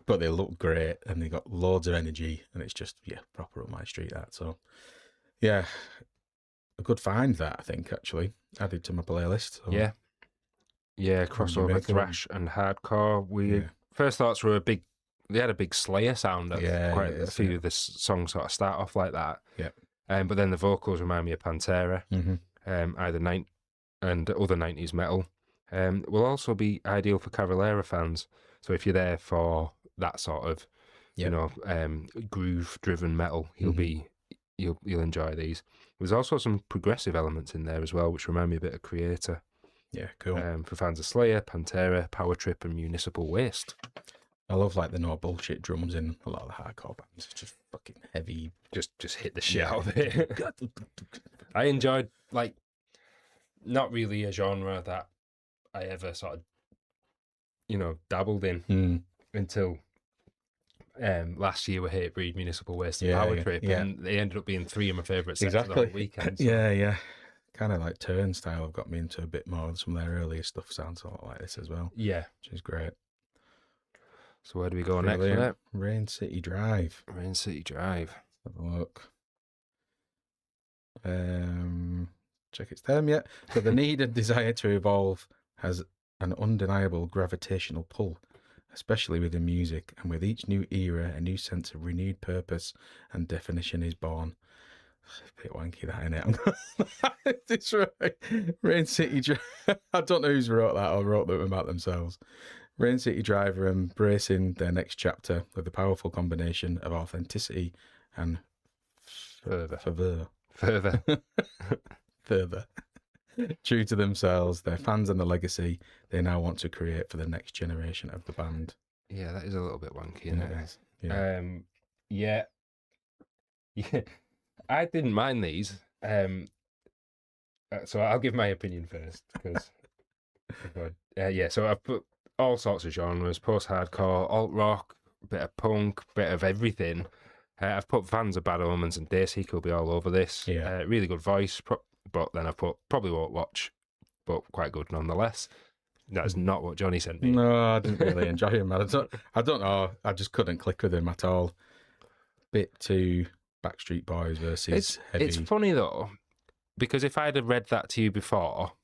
But they look great, and they got loads of energy, and it's just proper up my street. That so, yeah, a good find that I think actually added to my playlist. So. Yeah, make crossover of thrash and hardcore. Yeah. First thoughts were they had a big Slayer sound. Quite a few yeah. of the songs sort of start off like that. Yeah. But then the vocals remind me of Pantera. Either and other 90s metal. Will also be ideal for Cavalera fans. So if you're there for that sort of, groove-driven metal, you'll enjoy these. There's also some progressive elements in there as well, which remind me a bit of Creator. Yeah, cool. For fans of Slayer, Pantera, Power Trip, and Municipal Waste. I love like the no bullshit drums in a lot of the hardcore bands. It's just fucking heavy. Just hit the shit out of it. I enjoyed, like, not really a genre that I ever sort of, dabbled in until last year with Hatebreed Municipal Waste and Yeah, Power yeah, Trip, yeah. and they ended up being 3 of my favourite sets of the Exactly. whole weekend. So. Yeah. Kind of like Turnstile have got me into a bit more. Some of their earlier stuff sounds a lot like this as well, Yeah. which is great. So where do we go next with Brilliant. it? Rain City Drive. Rain City Drive. Have a look. Check it's them yet. So the need and desire to evolve has an undeniable gravitational pull, especially within music, and with each new era, a new sense of renewed purpose and definition is born. A bit wanky that, innit? It's right. Rain City Drive. I don't know who's wrote that or wrote them about themselves. Rain City Drive are embracing their next chapter with a powerful combination of authenticity and fervor. Further. True to themselves, their fans, and the legacy they now want to create for the next generation of the band. Yeah, that is a little bit wanky, isn't it? It is. Yeah. Yeah. I didn't mind these. So I'll give my opinion first, because so I've put all sorts of genres: post-hardcore, alt rock, bit of punk, bit of everything. I've put fans of Bad Omens and Dayseeker will be all over this. Yeah. Really good voice, but then I've put probably won't watch, but quite good nonetheless. That's not what Johnny sent me. No, I didn't really enjoy him. I don't know. I just couldn't click with him at all. Bit too Backstreet Boys versus heavy. It's funny though, because if I'd have read that to you before,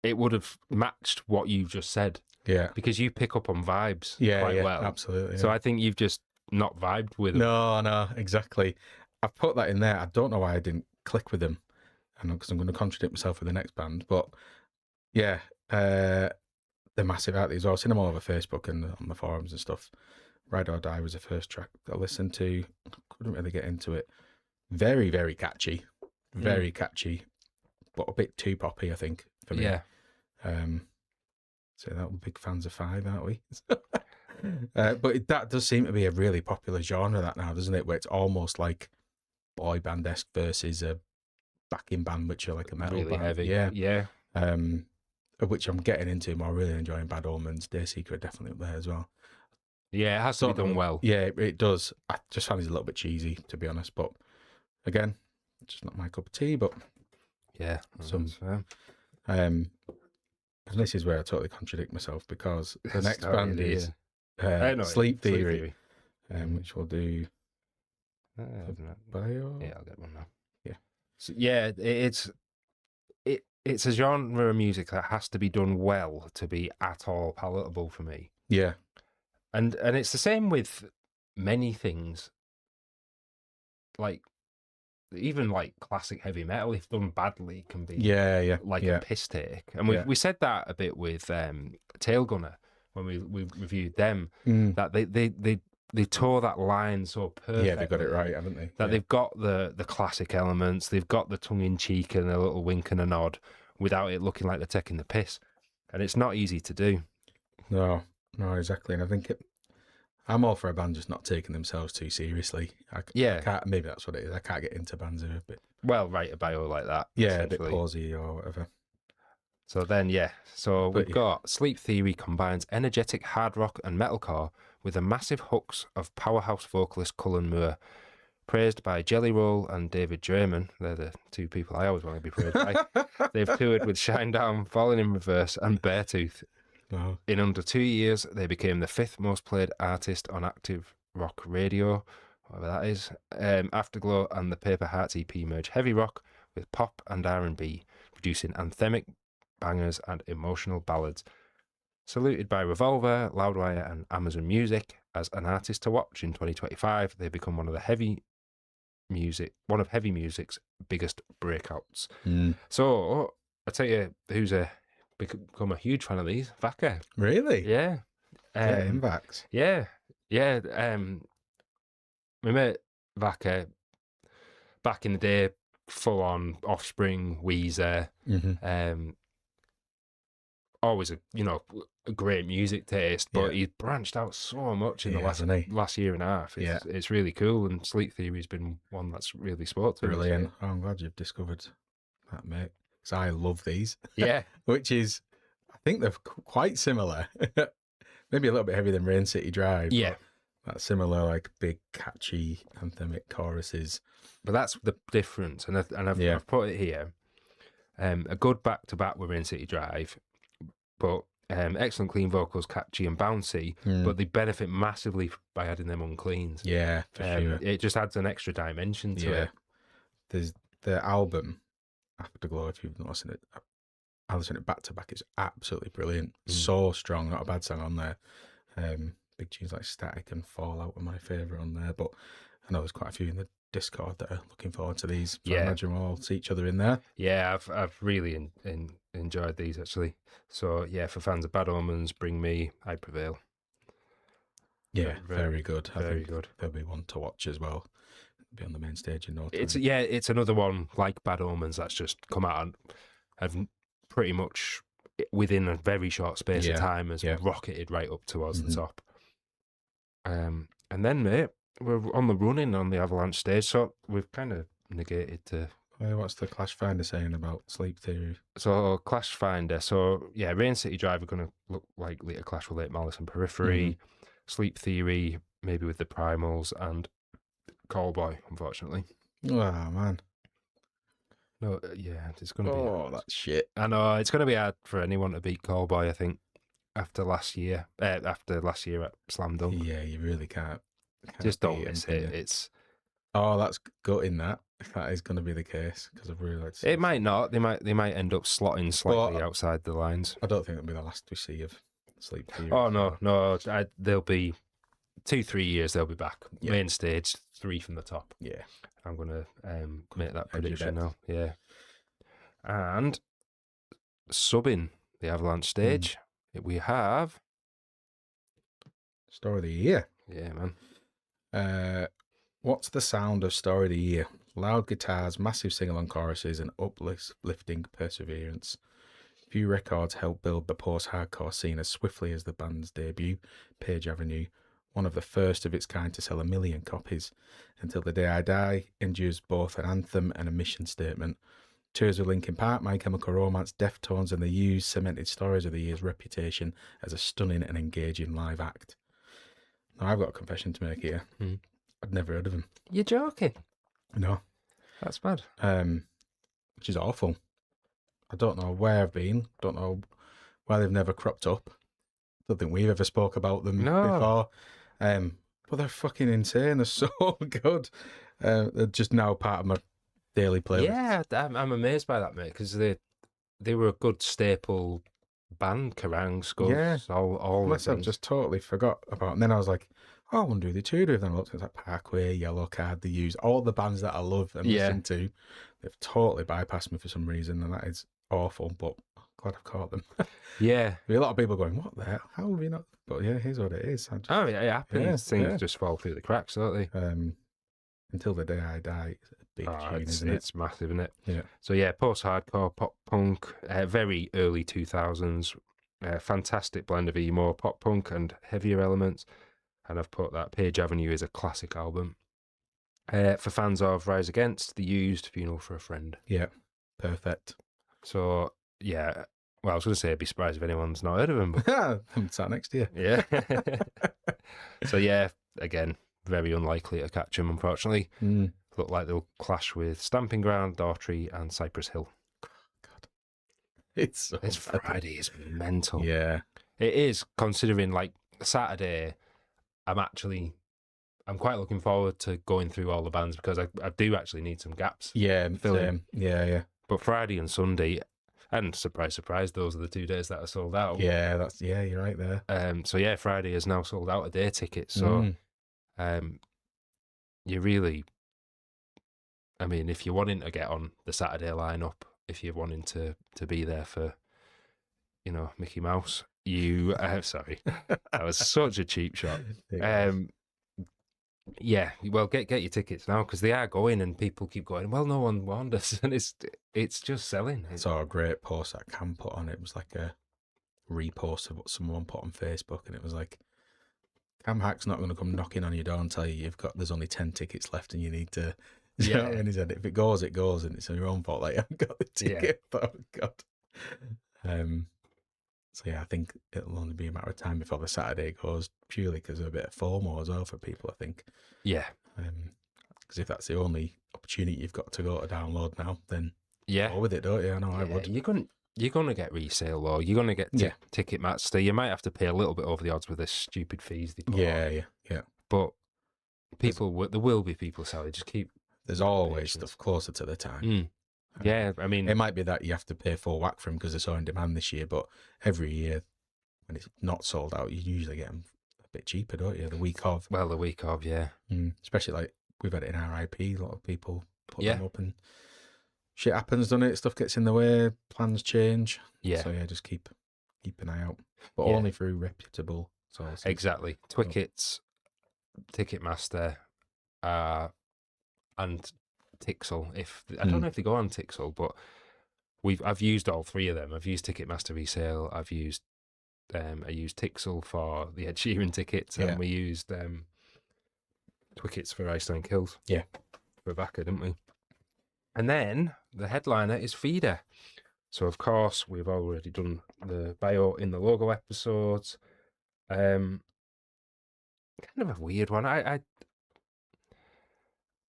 it would have matched what you just said. Yeah. Because you pick up on vibes quite well. Absolutely. So I think you've just not vibed with them. No, exactly. I've put that in there. I don't know why I didn't click with them, because I'm going to contradict myself with the next band. But yeah, they're massive out there as well. I've seen them all over Facebook and on the forums and stuff. Ride or Die was the first track I listened to. Couldn't really get into it. Very, very catchy. Very catchy, but a bit too poppy, I think, for me. Yeah. So that we're big fans of Five, aren't we? But that does seem to be a really popular genre, that now, doesn't it? Where it's almost like boy band-esque versus a backing band, which are like a metal Really band. heavy. Yeah. Which I'm getting into. I'm really enjoying Bad Omens. Dayseeker are definitely up there as well. Yeah, it has to be done well. Yeah, it does. I just find it's a little bit cheesy, to be honest. But again, just not my cup of tea. But yeah, and this is where I totally contradict myself, because the next band is Sleep Theory, which we'll do. Bio. Yeah, I'll get one now. Yeah, so, yeah, it's a genre of music that has to be done well to be at all palatable for me. Yeah. And it's the same with many things, like even like classic heavy metal, if done badly, can be a piss take. And we said that a bit with Tailgunner when we reviewed them, that they tore that line so perfectly. Yeah, they got it right, haven't they? That they've got the classic elements, they've got the tongue in cheek and a little wink and a nod without it looking like they're taking the piss, and it's not easy to do. No, exactly. And I think I'm all for a band just not taking themselves too seriously. I can't, maybe that's what it is. I can't get into bands who are a bit... Well, write a bio like that. Yeah, a bit pausey or whatever. So then, we've got Sleep Theory combines energetic hard rock and metalcore with the massive hooks of powerhouse vocalist Cullen Moore. Praised by Jelly Roll and David Draymond, they're the two people I always want to be praised by. They've toured with Shinedown, Falling in Reverse and Beartooth. Oh. In under 2 years, they became the 5th most played artist on active rock radio, whatever that is. Afterglow and the Paper Hearts EP merge heavy rock with pop and R&B, producing anthemic bangers and emotional ballads. Saluted by Revolver, Loudwire and Amazon Music as an artist to watch in 2025, they become one of heavy music's biggest breakouts. So I tell you, who's become a huge fan of these, Vaca. Really? Yeah. Vax. Yeah. We met Vaca back in the day, full on Offspring, Weezer. Always a great music taste, but he's branched out so much in the last year and a half. It's really cool, and Sleep Theory's been one that's really spoke to me. Brilliant. Oh, I'm glad you've discovered that, mate, because I love these. Yeah. Which is, I think they're quite similar. Maybe a little bit heavier than Rain City Drive. Yeah. that similar like big catchy anthemic choruses. But that's the difference, and I've put it here. A good back-to-back with Rain City Drive, but excellent clean vocals, catchy and bouncy, but they benefit massively by adding them uncleans. Yeah, for sure. It just adds an extra dimension to it. There's the album Afterglow, if you've not listened to it. I listened to it back to back. It's absolutely brilliant. So strong. Not a bad song on there. Big tunes like Static and Fallout are my favourite on there. But I know there's quite a few in the Discord that are looking forward to these. So I imagine we'll all see each other in there. Yeah, I've really enjoyed these actually. So yeah, for fans of Bad Omens, Bring Me, I Prevail. Yeah, very good. I Very think good. There'll be one to watch as well. Be on the main stage in no time. It's another one like Bad Omens that's just come out and have pretty much within a very short space of time has rocketed right up towards the top. And then, mate, we're on the running on the Avalanche stage, so we've kind of negated the... What's the Clash Finder saying about Sleep Theory? So, Clash Finder. So, yeah, Rain City Drive are going to look like Later Clash with Late Malice and Periphery. Sleep Theory, maybe with the Primals, and Callboy, unfortunately. Oh, man. No, yeah, it's going to be... Oh, that's shit. I know, it's going to be hard for anyone to beat Callboy, I think, after last year at Slam Dunk. Yeah, you really can't Just don't miss it. It's... Oh, that's gutting that, if that is going to be the case, because I've really liked it. Might not. They might end up slotting slightly outside the lines. I don't think it'll be the last we see of Sleep Theory. Oh, no. They'll be 2-3 years, they'll be back. Main stage, 3 from the top. Yeah. I'm going to make that prediction now. Yeah. And subbing the Avalanche stage, we have... Story of the Year. Yeah, man. What's the sound of Story of the Year? Loud guitars, massive sing-along choruses, and uplifting perseverance. Few records helped build the post-hardcore scene as swiftly as the band's debut, Page Avenue, one of the first of its kind to sell 1 million copies. Until the Day I Die endures both an anthem and a mission statement. Tours with Linkin Park, My Chemical Romance, Deftones, and The Used cemented Stories of the Year's reputation as a stunning and engaging live act. Now, I've got a confession to make here. I'd never heard of them. You're joking? No. That's bad. Which is awful. I don't know where I've been. Don't know why they've never cropped up. Don't think we've ever spoke about them before. But they're fucking insane. They're so good. They're just now part of my daily playlist. Yeah, I'm amazed by that, mate, because they were a good staple band, Kerrang, Skulls, all Unless I've just totally forgot about. And then I was like, oh, I wonder who they toured with. And I looked at like Parkway, Yellow Card, The Used, all the bands that I love and listen to. They've totally bypassed me for some reason, and that is awful. But I'm glad I've caught them. Yeah, a lot of people going, what the hell? How have you not? But yeah, here's what it is. It happens. Things just fall through the cracks, don't they? Until the Day I Die. It's a big tune, isn't it's massive, isn't it? Yeah. So yeah, post-hardcore, pop punk, very early 2000s, fantastic blend of emo, pop punk, and heavier elements. And I've put that Page Avenue is a classic album. For fans of Rise Against, The Used, Funeral for a Friend. Yeah, perfect. So yeah, well, I was going to say I'd be surprised if anyone's not heard of him. But... I'm sat next to you. Yeah. So yeah, again, very unlikely to catch him, unfortunately. Look like they'll clash with Stamping Ground, Daughtry, and Cypress Hill. God. It's Friday is mental. Yeah. It is, considering like Saturday, I'm quite looking forward to going through all the bands because I do actually need some gaps. Yeah, filling. Yeah. But Friday and Sunday, and surprise, surprise, those are the 2 days that are sold out. Yeah, you're right there. So yeah, Friday is now sold out a day ticket. So you really, I mean, if you're wanting to get on the Saturday lineup, if you're wanting to be there for, Mickey Mouse, you sorry, that was such a cheap shot. Yeah, well, get your tickets now because they are going, and people keep going. Well, no one warned us, and it's just selling. I saw a great post that Cam put on. It was like a repost of what someone put on Facebook, and it was like, Cam Hack's not going to come knocking on your door and tell you there's only 10 tickets left and you need to. Yeah, and he said if it goes, it goes, and it's your own fault. Like, I haven't got the ticket. Yeah. Oh God. So yeah, I think it'll only be a matter of time before the Saturday goes, purely because of a bit of FOMO as well for people, I think. Yeah. Because if that's the only opportunity you've got to go to download now, then Yeah. go with it, don't you? I know I Yeah, would. you're gonna get resale, or you're gonna get Ticketmaster. You might have to pay a little bit over the odds with the stupid fees they put on. Yeah. But there will be people selling. Just keep. There's always stuff closer to the time. Yeah, I mean, it might be that you have to pay full whack for them because they're so in demand this year, but every year when it's not sold out, you usually get them a bit cheaper, don't you? The week of. Well, the week of, yeah. Especially like we've had it in our IP, a lot of people put Yeah. them up and shit happens, doesn't it? Stuff gets in the way, plans change. Yeah. So yeah, just keep an eye out, but only through reputable sources. Exactly. Twickets, Ticketmaster, and Tixel. I don't know if they go on Tixel, but I've used all three of them. I've used Ticketmaster resale. I used Tixel for the Ed Sheeran tickets, and we used Twickets for Iceland Kills. Yeah, for Rebecca, didn't we? And then the headliner is Feeder. So of course we've already done the bio in the logo episodes. Kind of a weird one.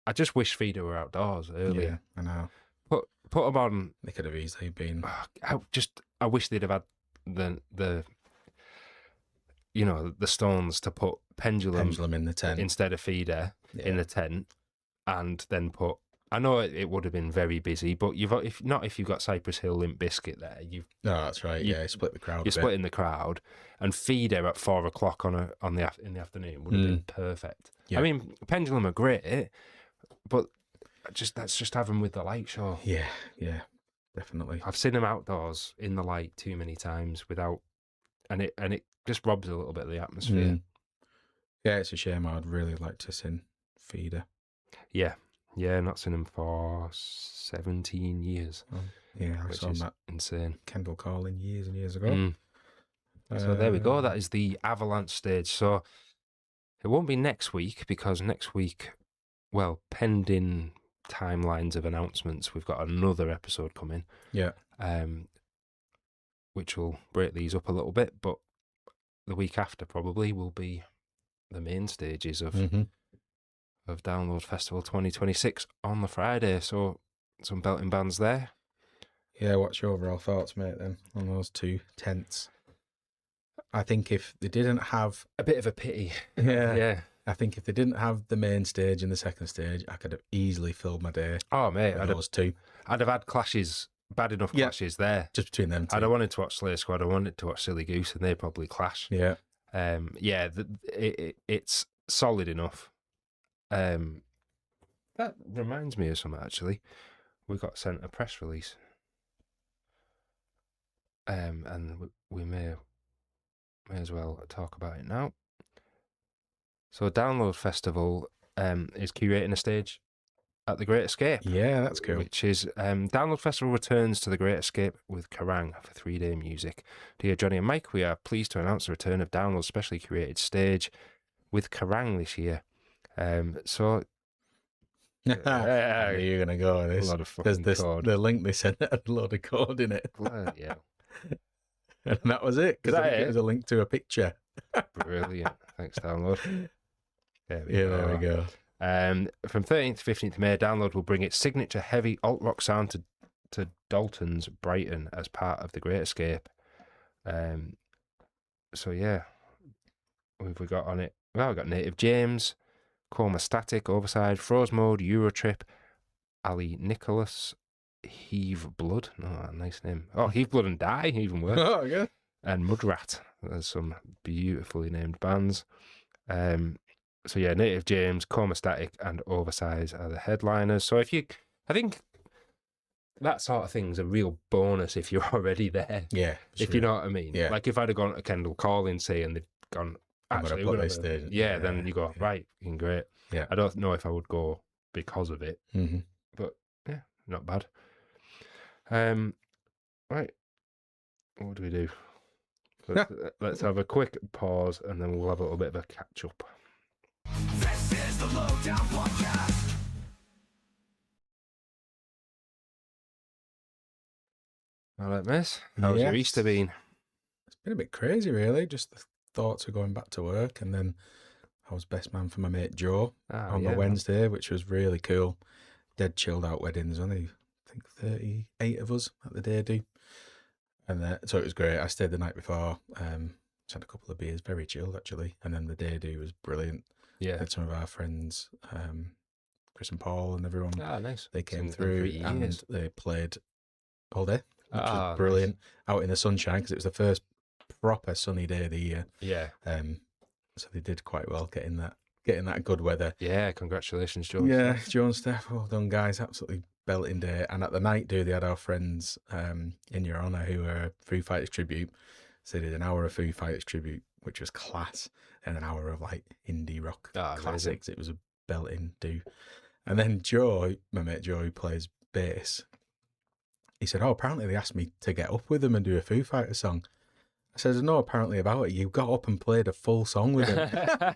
I just wish Feeder were outdoors earlier. Yeah, I know. Put them on. They could have easily been. I wish they'd have had the Stones to put Pendulum in the tent instead of Feeder in the tent, and then put. I know it would have been very busy, but if you've got Cypress Hill, Limp Bizkit there, No, that's right. You split the crowd. You're splitting the crowd, and Feeder at 4 o'clock in the afternoon would have been perfect. Yeah. I mean, Pendulum are great, but let's just have them with the light show. Yeah, definitely. I've seen them outdoors in the light too many times without, and it just robs a little bit of the atmosphere. Yeah, it's a shame. I'd really like to see Feeder. Yeah, not seen them for 17 years. Oh, yeah, I saw that insane. Kendall Calling years and years ago. So there we go. That is the Avalanche stage. So it won't be next week because next week, well, pending timelines of announcements, we've got another episode coming. Yeah. Which will break these up a little bit, but the week after probably will be the main stages of Download Festival 2026 on the Friday. So some belting bands there. Yeah, what's your overall thoughts, mate, then, on those two tents? I think if they didn't have... A bit of a pity. Yeah. I think if they didn't have the main stage and the second stage, I could have easily filled my day. Oh, mate. Those two. I'd have had clashes, bad enough clashes there. Just between them two. I'd have wanted to watch Slayer Squad. I wanted to watch Silly Goose, and they probably clash. Yeah. It's solid enough. That reminds me of something, actually. We got sent a press release. And we may as well talk about it now. So Download Festival is curating a stage at the Great Escape. Yeah, that's cool. Which is Download Festival returns to the Great Escape with Kerrang for 3-day music. Dear Johnny and Mike, we are pleased to announce the return of Download's specially curated stage with Kerrang this year. So I knew you were going to go with this. A lot of fucking code. The link they sent had a load of code in it. Yeah. And that was it, because it was a link to a picture. Brilliant. Thanks, Download. There we go. From 13th to 15th May, Download will bring its signature heavy alt-rock sound to Dalton's Brighton as part of the Great Escape. So yeah, what have we got on it? Well, we've got Native James, Coma Static, Overside, Froze Mode, Eurotrip, Ali Nicholas, Heave Blood. Oh, nice name. Oh, Heave Blood and Die, even worse. Oh, yeah. And Mudrat. There's some beautifully named bands. So yeah, Native James, Coma Static, and Oversize are the headliners. So I think that sort of thing's a real bonus if you're already there. Yeah. If you know what I mean. Yeah. Like if I'd have gone to Kendall Calling, say, and they've gone, actually, we're this stage. Yeah, then you go, right, fucking great. Yeah. I don't know if I would go because of it, but yeah, not bad. Right, what do we do? Let's have a quick pause and then we'll have a little bit of a catch up. This is the Lowdown Podcast. All right, miss. How's your Easter been? It's been a bit crazy, really. Just the thoughts of going back to work, and then I was best man for my mate Joe on the Wednesday, which was really cool. Dead chilled out weddings. Only, I think, 38 of us at the day do. And so it was great. I stayed the night before. Just had a couple of beers, very chilled actually. And then the day do was brilliant. Yeah. Had some of our friends, Chris and Paul and everyone. Ah, nice. They came through and they played all day, which was brilliant. Nice. Out in the sunshine, because it was the first proper sunny day of the year. Yeah. So they did quite well getting that good weather. Yeah, congratulations, Joe. Yeah, Joe and Steph, well done, guys. Absolutely belting day. And at the night do, they had our friends in your honour who were Foo Fighters tribute. So they did an hour of Foo Fighters tribute, which was class, and an hour of like indie rock classics. Amazing. It was a belting do. And then Joe, my mate Joe, who plays bass, he said, "Oh, apparently they asked me to get up with them and do a Foo Fighters song." I said, "There's no apparently about it. You got up and played a full song with them."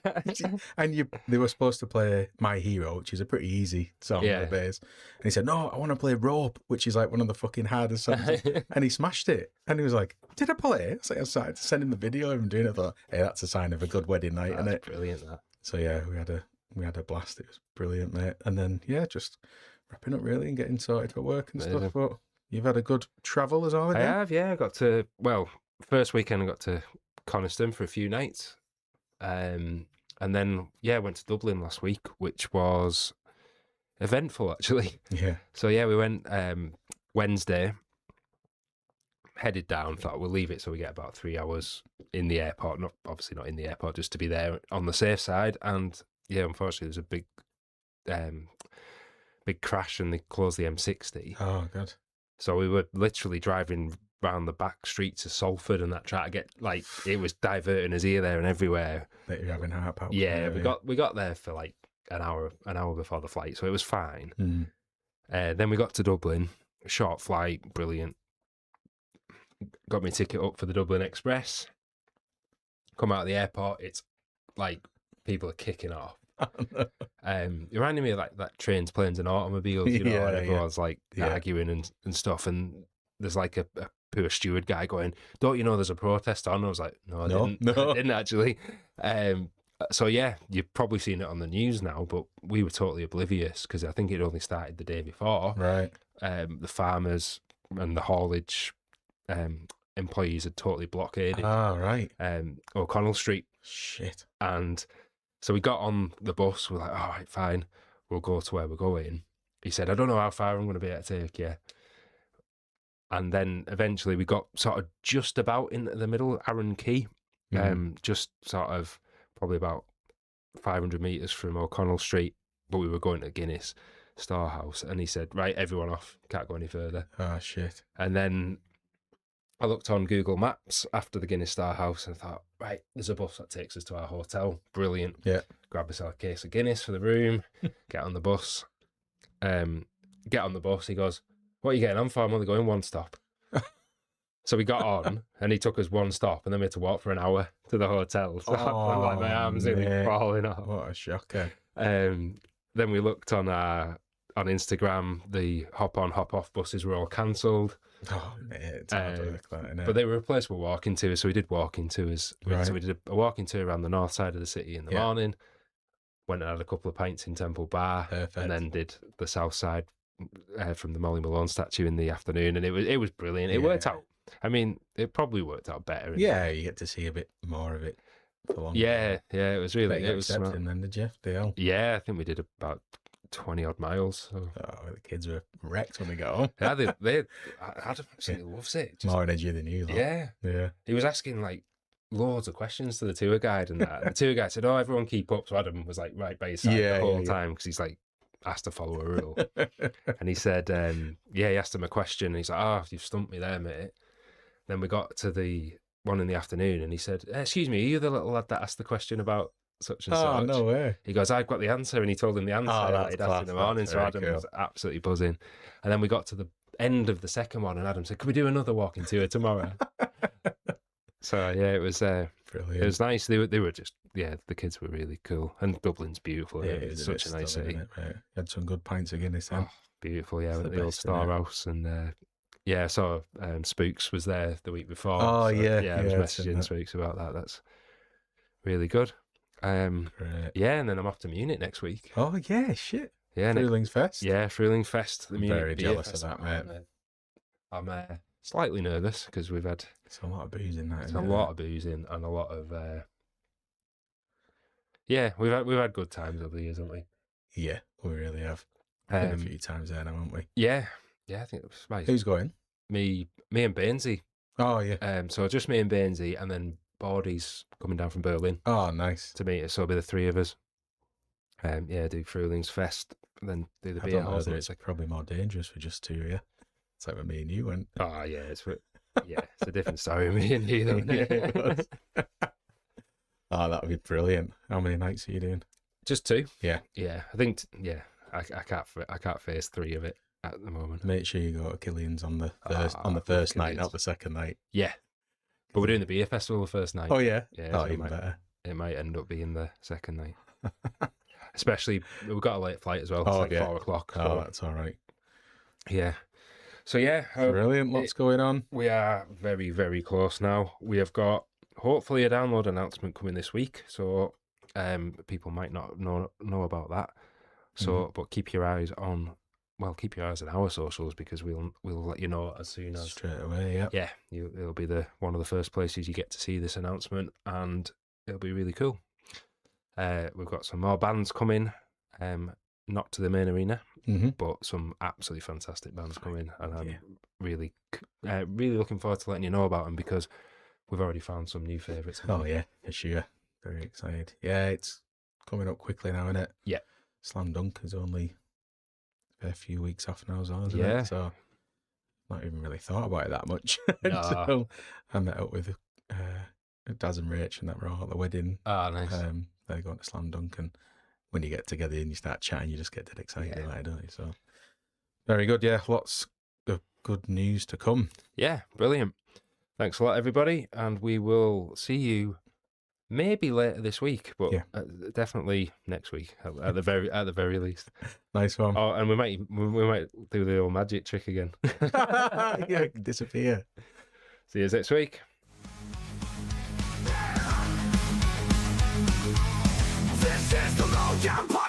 And they were supposed to play My Hero, which is a pretty easy song on the bass. And he said, "No, I want to play Rope," which is like one of the fucking hardest songs. And he smashed it. And he was like, "Did I play it?" I started sending the video of him doing it. I thought, hey, that's a sign of a good wedding night, isn't it? Brilliant, that. So yeah, we had a blast. It was brilliant, mate. And then just wrapping up really and getting sorted for work and stuff. But you've had a good travel as well, I have, yeah. I got to, first weekend I got to Coniston for a few nights. And then, went to Dublin last week, which was eventful, actually. Yeah. So, we went Wednesday, headed down, thought we'll leave it so we get about 3 hours in the airport. Obviously not in the airport, just to be there on the safe side. And, unfortunately, there's a big crash and they closed the M60. Oh, God. So we were literally driving round the back streets of Salford and that, trying to get, it was diverting us here, there and everywhere. That you're having heart palpitations. Yeah, we got there for an hour before the flight, so it was fine. Then we got to Dublin, short flight, brilliant. Got my ticket up for the Dublin Express. Come out of the airport, it's like people are kicking off. It reminded me of that trains, planes and automobiles, and everyone's arguing and stuff, and there's like a poor steward guy going, "Don't you know there's a protest on?" I was like, No, I didn't actually. So you've probably seen it on the news now, but we were totally oblivious because I think it only started the day before. Right. The farmers and the haulage employees had totally blockaded. Right. O'Connell Street. Shit. And so we got on the bus. We're like, all right, fine. We'll go to where we're going. He said, "I don't know how far I'm going to be able to take you." And then eventually we got sort of just about into the middle, Arran Quay, just sort of probably about 500 metres from O'Connell Street, but we were going to Guinness Storehouse. And he said, "Right, everyone off, can't go any further." Oh, shit. And then I looked on Google Maps after the Guinness Storehouse and I thought, right, there's a bus that takes us to our hotel. Brilliant. Yeah. Grab myself a case of Guinness for the room, get on the bus. He goes, "What are you getting on for? I'm only going one stop." So we got on and he took us one stop and then we had to walk for an hour to the hotel. So I'm like, my arms nearly falling off. What a shocker. Then we looked on Instagram, the hop on, hop off buses were all cancelled. Oh, mate, it's hard work, that, isn't it? But they were replaceable walking tours, so we did walking tours. Right. So we did a walking tour around the north side of the city in the morning, went and had a couple of pints in Temple Bar, and then did the south side from the Molly Malone statue in the afternoon, and it was brilliant. It worked out. I mean, it probably worked out better. Yeah, you get to see a bit more of it for longer. Yeah, it was really. It was accepting then, did you? DL? Yeah, I think we did about 20 odd miles. So. Oh, the kids were wrecked when we got home. Yeah, Adam absolutely loves it. More energy than you. Yeah. He was asking loads of questions to the tour guide, and that. The tour guide said, "Oh, everyone keep up." So Adam was right by his side the whole time because he's asked to follow a rule. And he said, he asked him a question, and he's like, "Oh, you've stumped me there, mate." Then we got to the one in the afternoon, and he said, "Excuse me, are you the little lad that asked the question about such and such?" Oh, no way. He goes, "I've got the answer," and he told him the answer that he'd asked in the morning. So Adam was absolutely buzzing. And then we got to the end of the second one, and Adam said, "Can we do another walking tour tomorrow?" So it was brilliant. It was nice. They were just the kids were really cool, and Dublin's beautiful. Yeah, it's such a nice city. You had some good pints of Guinness then. Oh, beautiful, yeah. Went to the old Storehouse and Yeah, I saw Spooks was there the week before. Oh, yeah, Yeah, I was yeah, I'd seen messaging that. Spooks about that. That's really good. Great. Yeah, and then I'm off to Munich next week. Oh, yeah, shit. Yeah, Frühlings Fest. Yeah, Frühling Fest. The I'm Munich very Beer jealous of Fest. that, mate. I'm slightly nervous because we've had It's a lot of booze in that. a isn't it? lot of boozing and a lot of yeah, we've had good times over the years, haven't we? Yeah, we really have. Been a few times there now, haven't we? Yeah, I think it was nice. Who's going? Me and Bainsy. Oh, yeah. So just me and Bainsy, and then Bordy's coming down from Berlin Oh, nice. to meet us. So it'll be the three of us. Yeah, do Frühlings Fest, and then do the I beer don't know halls. whether it's probably more dangerous for just two of you. It's like when me and you went. Oh yeah, it's a different story with me and you, though, isn't it? Yeah, oh, that would be brilliant. How many nights are you doing? Just two. Yeah. I think I can't face three of it at the moment. Make sure you go to Killian's on the first night, Killian's. not the second night. Yeah, but we're doing the beer festival the first night. Oh yeah. Yeah, Oh, so even better. It might end up being the second night. Especially we've got a late flight as well. It's Oh, like yeah. 4 o'clock. Oh, So, that's all right. yeah. So yeah, Brilliant. What's going on? we are very, very close now. We have got hopefully a download announcement coming this week. So people might not know about that. So, but keep your eyes on our socials because we'll let you know as soon as. Straight away, yeah. Yeah, it'll be one of the first places you get to see this announcement, and it'll be really cool. We've got some more bands coming, not to the main arena, but some absolutely fantastic bands coming, and I'm really looking forward to letting you know about them because we've already found some new favourites. Oh yeah, for sure. Very excited. Yeah, it's coming up quickly now, isn't it? Yeah. Slam Dunk is only a few weeks off now as well, isn't Yeah. it? So not even really thought about it that much No. until I met up with Daz and Rach and that were all at the wedding. Ah, nice. They're going to Slam Dunk, and when you get together and you start chatting, you just get dead excited about it, don't you? So very good. Yeah, lots of good news to come. Yeah, brilliant. Thanks a lot, everybody, and we will see you maybe later this week, but definitely next week at the very least. Nice one. Oh, and we might do the old magic trick again. Yeah, disappear. See you next week. This is the Lowdown Podcast.